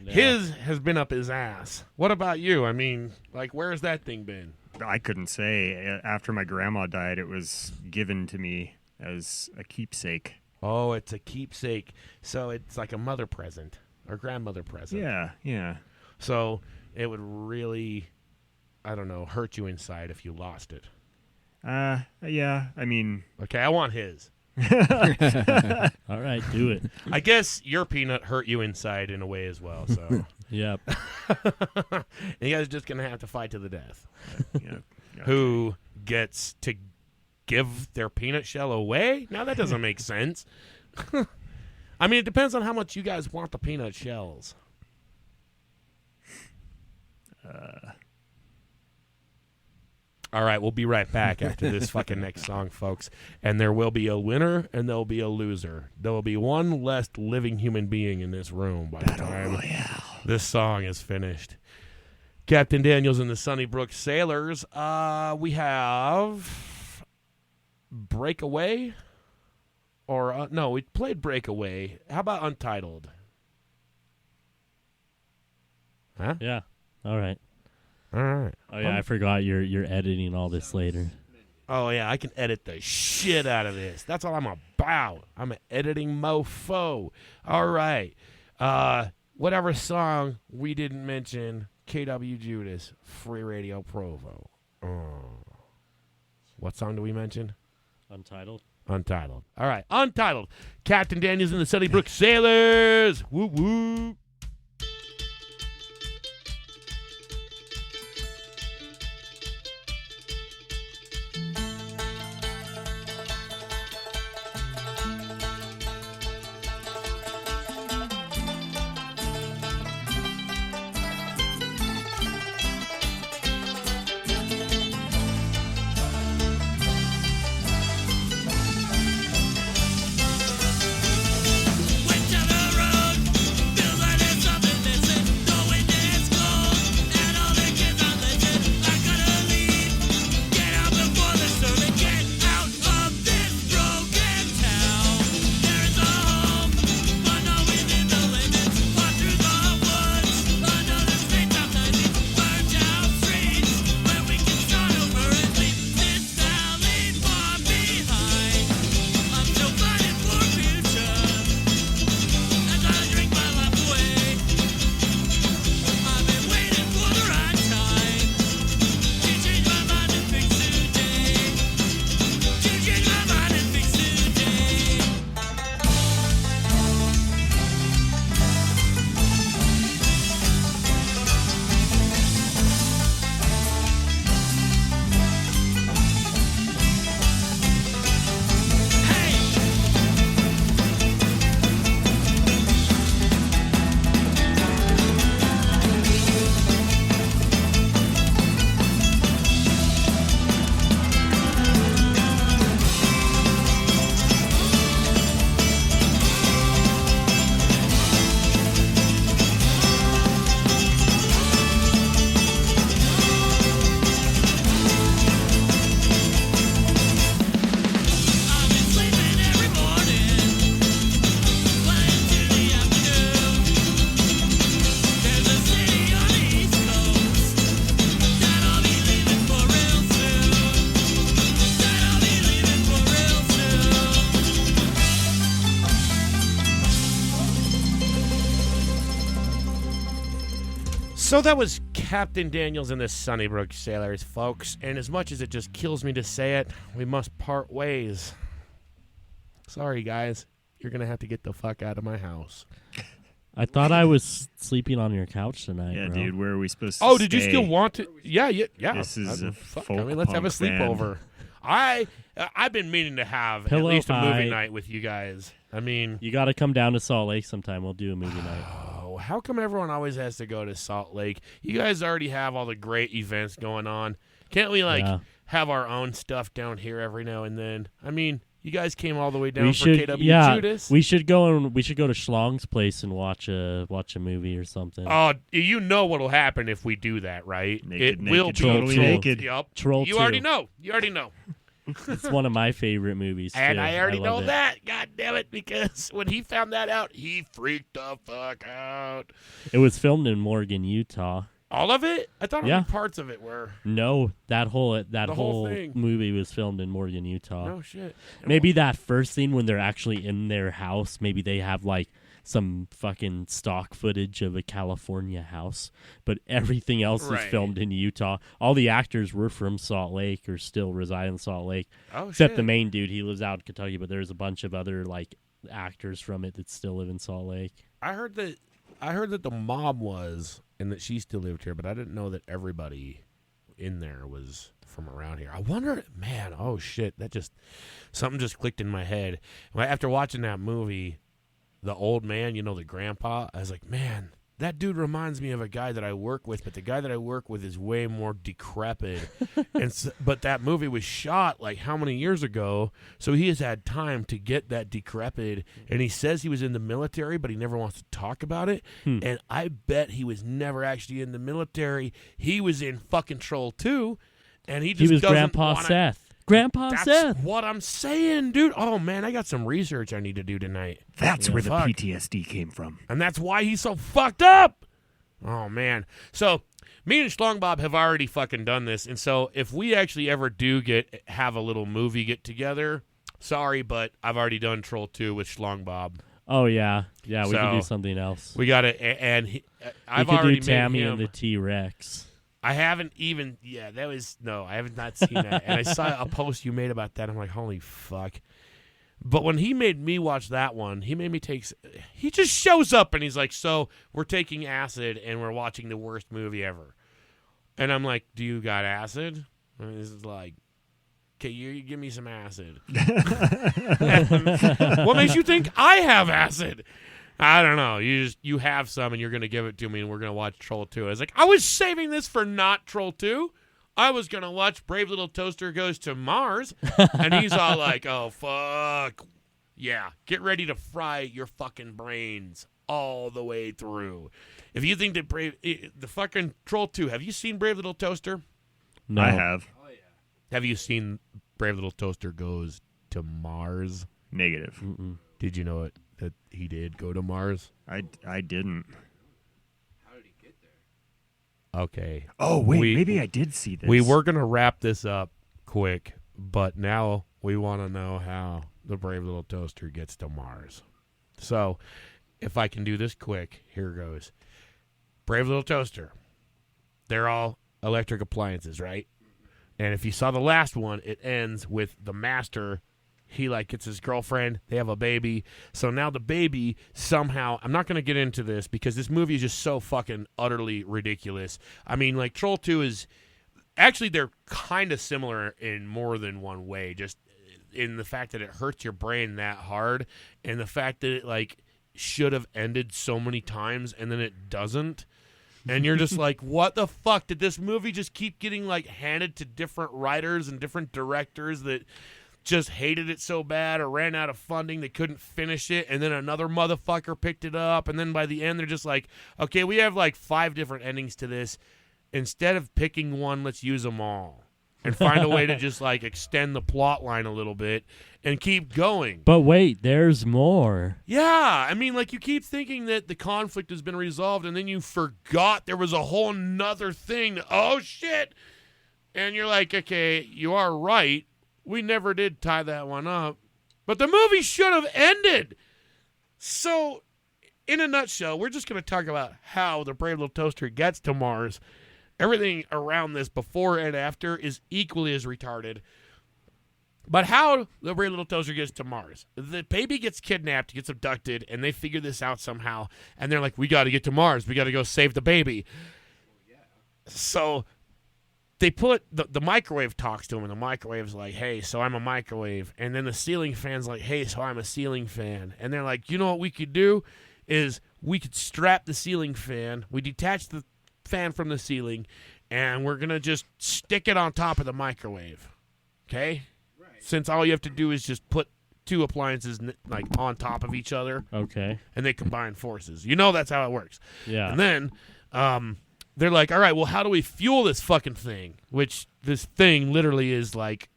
His has been up his ass. What about you? I mean, like, where's that thing been? I couldn't say. After my grandma died, it was given to me as a keepsake. Oh, it's a keepsake. So it's like a mother present or grandmother present. Yeah. So it would really, I don't know, hurt you inside if you lost it. Yeah. I mean, Okay, I want his. All right, do it. I guess your peanut hurt you inside in a way as well. So Yep. and you guys are just going to have to fight to the death. yeah. Who gets to give their peanut shell away? Now that doesn't make sense. I mean, it depends on how much you guys want the peanut shells. All right, we'll be right back after this fucking next song, folks. And there will be a winner and there will be a loser. There will be one less living human being in this room by the time this song is finished. Captain Daniels and the Sunnybrook Sailors. We have Breakaway. Or, no, we played Breakaway. How about Untitled? Huh? Yeah. All right. All right. Oh yeah, I forgot you're editing all this later. Oh, yeah, I can edit the shit out of this. That's all I'm about. I'm an editing mofo. All right. Whatever song we didn't mention, KWJUDAS, Free Radio Provo. What song do we mention? Untitled. Untitled. All right, Untitled. Captain Daniels and the Sunnybrook Sailors. Whoop, whoop. Went down the road, feels like there's something missing. The wind is cold, and all the kids are listening. I gotta leave, get out before the storm, and get out of this broken town. There is a home, but not within the limits. Walk through the woods, another space outside these burned out streets, where we can start over and leave this valley far behind. I'm still fighting for future. As I drink my life away, I've been waiting for the right time to change my mind and fix today. To change my mind and fix today. Hey! I've been sleeping every morning, flying to the afternoon. There's a city on the East Coast that I'll be leaving for real soon. That I'll be leaving for real soon. So that was Captain Daniels and the Sunnybrook Sailors, folks. And as much as it just kills me to say it, we must part ways. Sorry, guys. You're going to have to get the fuck out of my house. I thought I was sleeping on your couch tonight. Yeah, bro. dude, where are we supposed to Oh, did you stay? still want to? Yeah. This is a fuck. folk let's have a punk band. sleepover. I've been meaning to have Pillow at least a movie fight. night with you guys. I mean, You got to come down to Salt Lake sometime. We'll do a movie night. oh, how come everyone always has to go to Salt Lake? You guys already have all the great events going on. Can't we Yeah. have our own stuff down here every now and then? I mean, you guys came all the way down We for should, KWJUDAS. we should go to Schlong's place and watch a movie or something. Oh, you know what'll happen if we do that, right? Naked, it will naked, be totally Troll. naked. Yep. Troll You 2. already know. You already know. It's one of my favorite movies. And too. I already love know it. that. God damn it! Because when he found that out, he freaked the fuck out. It was filmed in Morgan, Utah. All of it? I thought Yeah. only parts of it were. No, that whole whole thing. movie was filmed in Morgan, Utah. No shit. Maybe that first scene when they're actually in their house, maybe they have like some fucking stock footage of a California house, but everything else Right. is filmed in Utah. All the actors were from Salt Lake or still reside in Salt Lake, Oh except shit. the main dude. He lives out in Kentucky, but there's a bunch of other like actors from it that still live in Salt Lake. I heard that the mom was, and that she still lived here, but I didn't know that everybody in there was from around here. I wonder, man. Oh shit! Something just clicked in my head after watching that movie. The old man, the grandpa. I was like, man, that dude reminds me of a guy that I work with, but the guy that I work with is way more decrepit. But that movie was shot like how many years ago? So he has had time to get that decrepit. And he says he was in the military, but he never wants to talk about it. And I bet he was never actually in the military. He was in fucking Troll 2, and he just He was doesn't Grandpa wanna- Seth. Grandpa That's Seth. what I'm saying, dude. Oh man, I got some research I need to do tonight. That's where the Fuck. PTSD came from. And that's why he's so fucked up. Oh man. So Me and Schlongbob have already fucking done this, and so if we actually ever do have a little movie get together, sorry, but I've already done Troll 2 with Schlongbob. Oh yeah, we So, can do something else. We got it, and I've we could already do Tammy made him. and the T-Rex. I haven't even. Yeah, I have not seen that, and I saw a post you made about that. I'm like, holy fuck. But when he made me watch that one, he made me he just shows up and he's like, so we're taking acid and we're watching the worst movie ever. And I'm like, do you got acid? And this is like, okay, you give me some acid. What makes you think I have acid? I don't know. You have some and you're going to give it to me and we're going to watch Troll 2. I was like, I was saving this for not Troll 2. I was going to watch Brave Little Toaster Goes to Mars, and he's all like, oh, fuck. Yeah, get ready to fry your fucking brains all the way through. If you think that the fucking Troll 2, have you seen Brave Little Toaster? No. I have. Have you seen Brave Little Toaster Goes to Mars? Negative. Mm-mm. Did you know that he did go to Mars? I didn't. Okay. Oh, wait, maybe I did see this. We were going to wrap this up quick, but now we want to know how the Brave Little Toaster gets to Mars. So, if I can do this quick, here goes. Brave Little Toaster. They're all electric appliances, right? And if you saw the last one, it ends with the master. He gets his girlfriend. They have a baby. So now the baby somehow, I'm not going to get into this because this movie is just so fucking utterly ridiculous. I mean, Troll 2 is, actually they're kind of similar in more than one way. Just in the fact that it hurts your brain that hard and the fact that it should have ended so many times and then it doesn't. And you're just like, what the fuck? Did this movie just keep getting handed to different writers and different directors that just hated it so bad or ran out of funding they couldn't finish it, and then another motherfucker picked it up, and then by the end they're just like, okay, we have 5 different endings to this. Instead of picking one, let's use them all and find a way to just extend the plot line a little bit and keep going. But wait, there's more. Yeah, I mean, you keep thinking that the conflict has been resolved, and then you forgot there was a whole nother thing. Oh, shit. And you're like, okay, you are right. We never did tie that one up. But the movie should have ended. So, in a nutshell, we're just going to talk about how the Brave Little Toaster gets to Mars. Everything around this before and after is equally as retarded. But how the Brave Little Toaster gets to Mars. The baby gets kidnapped, gets abducted, and they figure this out somehow. And they're like, we got to get to Mars. We got to go save the baby. So they put the microwave talks to him, and the microwave's like, hey, so I'm a microwave. And then the ceiling fan's like, hey, so I'm a ceiling fan. And they're like, you know what we could do is we could strap the ceiling fan. We detach the fan from the ceiling, and we're going to just stick it on top of the microwave. Okay? Right. Since all you have to do is just put 2 appliances on top of each other. Okay. And they combine forces. You know that's how it works. Yeah. And then they're like, all right, well, how do we fuel this fucking thing? Which this thing literally is like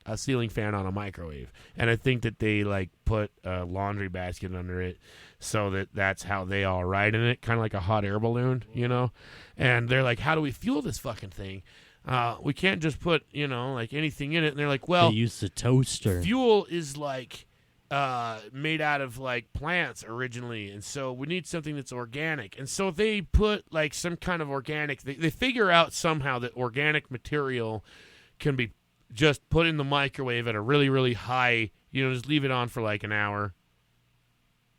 a ceiling fan on a microwave. And I think that they put a laundry basket under it so that's how they all ride in it, kind of like a hot air balloon, you know? And they're like, how do we fuel this fucking thing? We can't just put, anything in it. And they're like, well, they use the toaster. Fuel is made out of plants originally, and so we need something that's organic. And so they put some kind of organic. They figure out somehow that organic material can be just put in the microwave at a really, really high. Just leave it on for an hour,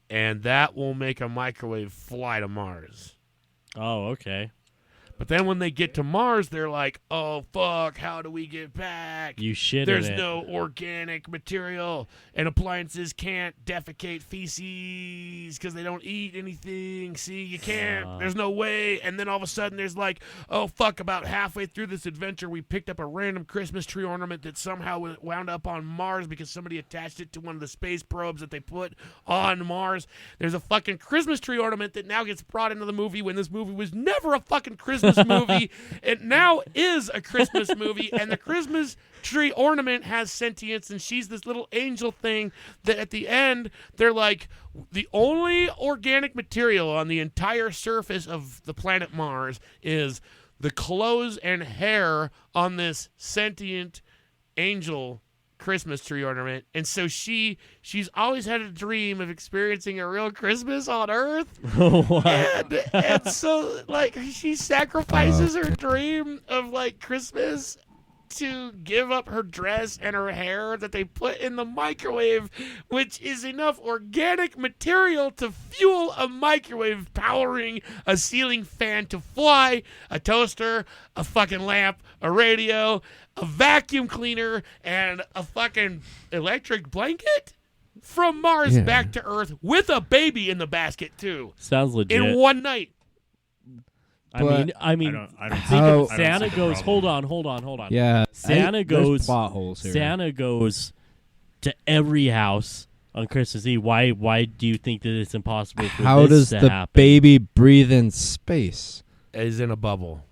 and that will make a microwave fly to Mars. Oh, okay. But then when they get to Mars, they're like, oh, fuck, how do we get back? You shit There's in it. no organic material, and appliances can't defecate feces because they don't eat anything. See, you can't. There's no way. And then all of a sudden there's oh, fuck, about halfway through this adventure, we picked up a random Christmas tree ornament that somehow wound up on Mars because somebody attached it to one of the space probes that they put on Mars. There's a fucking Christmas tree ornament that now gets brought into the movie when this movie was never a fucking Christmas Christmas movie. It now is a Christmas movie, and the Christmas tree ornament has sentience, and she's this little angel thing that at the end, they're like, the only organic material on the entire surface of the planet Mars is the clothes and hair on this sentient angel Christmas tree ornament. And so she's always had a dream of experiencing a real Christmas on Earth. and so like she sacrifices her dream of like Christmas to give up her dress and her hair that they put in the microwave, which is enough organic material to fuel a microwave powering a ceiling fan to fly, a toaster, a fucking lamp, a radio, a vacuum cleaner, and a fucking electric blanket from Mars back to Earth with a baby in the basket too. Sounds legit. In one night. I mean, I don't think how- of Santa goes. Hold on. Yeah, Santa there's goes. plot holes here. Santa goes to every house on Christmas Eve. Why do you think that it's impossible for How this does to the happen? baby breathe in space? Is in a bubble.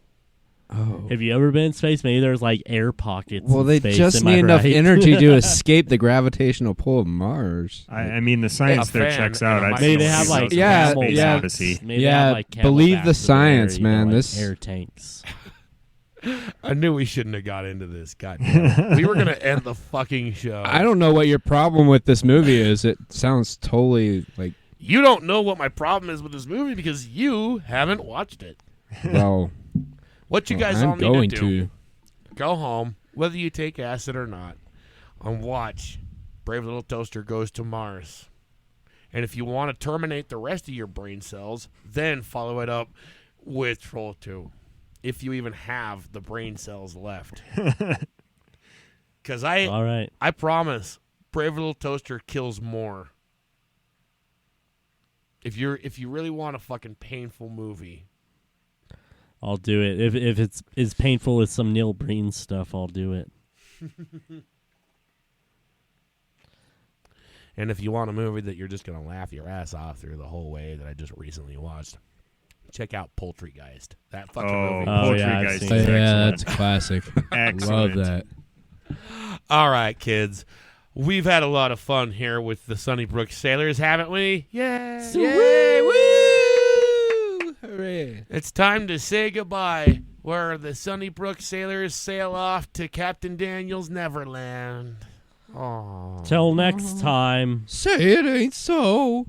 Oh. Have you ever been in space? Maybe there's like air pockets. Well, in they space, just am I need enough right? energy to escape the gravitational pull of Mars. I mean, the science A there fan checks and out. a I'd microwave. Maybe they have see like those Yeah, in Space yeah. Odyssey. Maybe they Yeah, have, like, believe camelbacks the over science, there, man. like This- air tanks. I knew we shouldn't have got into this. God damn it. We were going to end the fucking show. I don't know what your problem with this movie is. It sounds totally like, You don't know what my problem is with this movie because you haven't watched it. well, What you guys I'm all need going to do, go home, whether you take acid or not, and watch Brave Little Toaster Goes to Mars. And if you want to terminate the rest of your brain cells, then follow it up with Troll 2. If you even have the brain cells left. Because All right. I promise, Brave Little Toaster kills more. If you really want a fucking painful movie. I'll do it. If it's as painful as some Neil Breen stuff, I'll do it. And if you want a movie that you're just going to laugh your ass off through the whole way that I just recently watched, check out Poultrygeist. That fucking movie. Oh, yeah, I've Poultrygeist seen is it. yeah, excellent. that's a classic. Excellent. Love that. All right, kids. We've had a lot of fun here with the Sunnybrook Sailors, haven't we? Yay! Yay! Woo! Hooray! It's time to say goodbye, where the Sunnybrook Sailors sail off to Captain Daniel's Neverland. Aww. Till next time. Say it ain't so.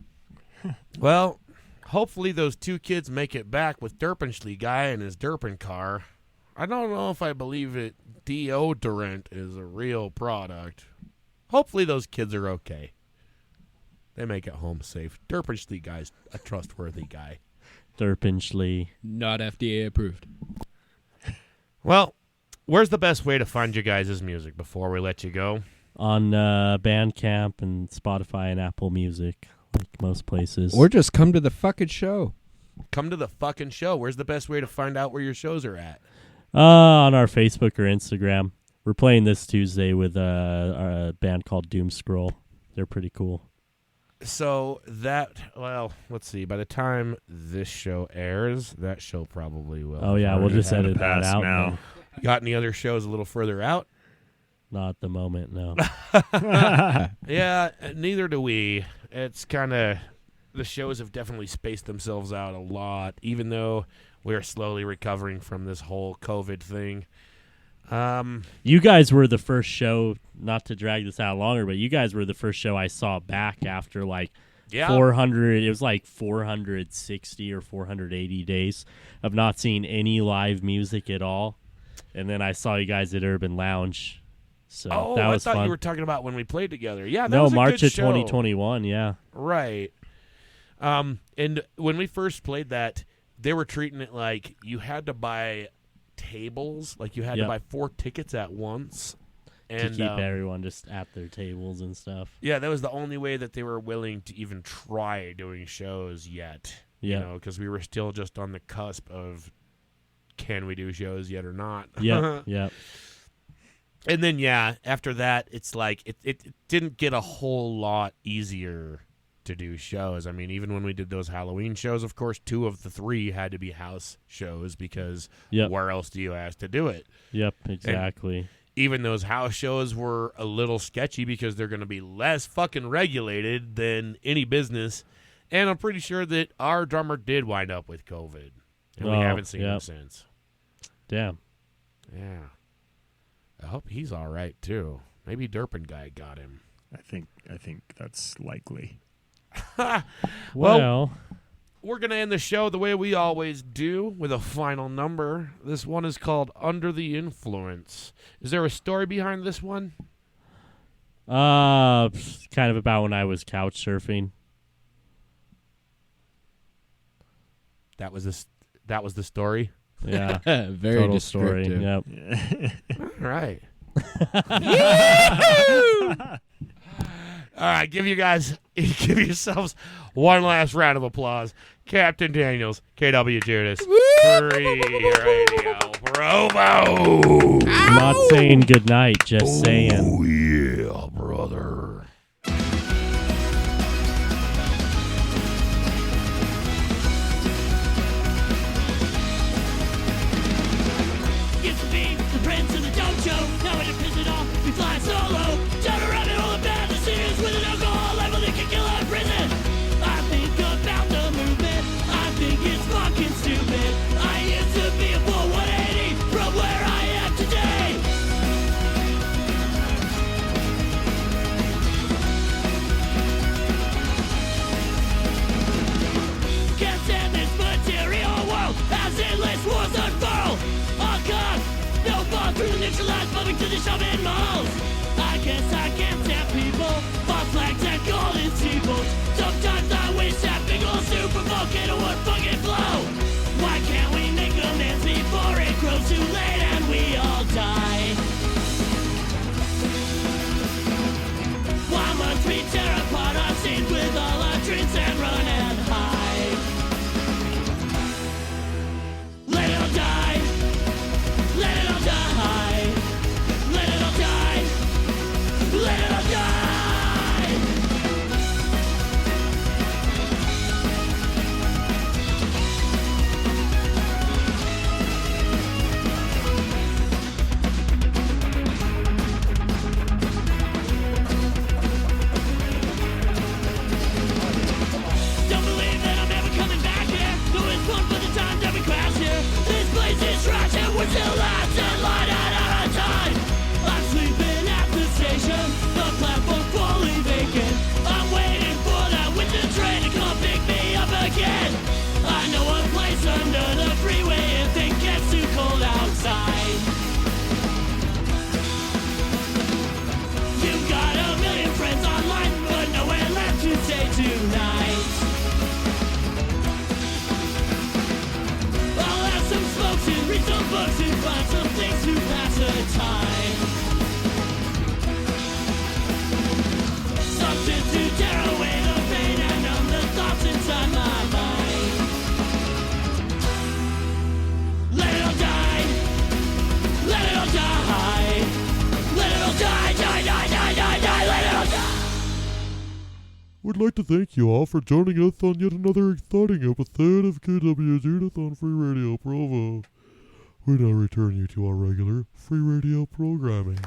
Well, hopefully those two kids make it back with Durpenshlee guy and his Durpen car. I don't know if I believe it. Deodorant is a real product. Hopefully those kids are okay. They make it home safe. Durpenshlee guy's a trustworthy guy. Durpenshlee. Not FDA approved. Well, where's the best way to find you guys' music before we let you go? On Bandcamp and Spotify and Apple Music, like most places. Or just come to the fucking show. Come to the fucking show. Where's the best way to find out where your shows are at? On our Facebook or Instagram. We're playing this Tuesday with a band called Doom Scroll. They're pretty cool. So let's see. By the time this show airs, that show probably will. Oh, yeah, we'll just edit that pass out now. Got any other shows a little further out? Not at the moment, no. Yeah, neither do we. It's kind of, the shows have definitely spaced themselves out a lot, even though we're slowly recovering from this whole COVID thing. You guys were the first show, not to drag this out longer, but you guys were the first show I saw back after like 400, it was like 460 or 480 days of not seeing any live music at all. And then I saw you guys at Urban Lounge. So that was I thought fun. you were talking about when we played together. Yeah, that No, was a March good of show. 2021, yeah. Right. And when we first played that, they were treating it like you had to buy tables, like you had to Yep. buy 4 tickets at once. And to keep everyone just at their tables and stuff. yeah, that was the only way that they were willing to even try doing shows yet. Yeah. You know, because we were still just on the cusp of can we do shows yet or not. Yeah, yeah. And then, yeah, after that, it's like it didn't get a whole lot easier to do shows. I mean, even when we did those Halloween shows, of course, 2 of the 3 had to be house shows because where else do you ask to do it? Yep, exactly. And even those house shows were a little sketchy because they're going to be less fucking regulated than any business. And I'm pretty sure that our drummer did wind up with COVID. And we haven't seen him since. Damn. Yeah. I hope he's all right, too. Maybe Durpen guy got him. I think that's likely. Well, we're going to end the show the way we always do, with a final number. This one is called Under the Influence. Is there a story behind this one? kind of about when I was couch surfing. That was the story? Yeah. Very Total story. descriptive. Yep. All right. All right, give yourselves one last round of applause. Captain Daniels, KWJUDAS, Free Radio Provo. I'm not saying goodnight, just saying. Oh, yeah, brother. Used to be the prince of the dojo. Now in a prison off, we fly solo. Turn around and all about the scenes with an alcohol level that can kill our prison. I think about the movement. I think it's fucking stupid. I used to be a full 180 from where I am today. Can't stand this material world as endless wars unfurl. Oh God, no ball through the neutralized public to the shopping malls. I guess I can't stand people, false flags and golden steeples. Sometimes I wish that big old super volcano would fucking blow. Why can't we make amends before it grows too late and we all die? Why must we tear apart our scenes with all our dreams and run and hide? Let it all die. Let it all die. Let it all die. Let it all die. Don't believe that I'm ever coming back here. No, it's fun for the time that we crash here. This place is trash and we're still lost and light out our time. I'm sleeping at the station, the platform fully vacant. I'm waiting for that winter train to come pick me up again. I know a place under the freeway if it gets too cold outside. You've got a million friends online, but nowhere left to stay tonight. I'll have some smokes and read some books and find some things to pass the time. Something to tear away the pain and numb the thoughts inside my mind. Let it all die. Let it all die. Let it all die. Die, die, die, die, die. Let it all die. We'd like to thank you all for joining us on yet another exciting episode of KWJUDAS on Free Radio Provo. We now return you to our regular free radio programming.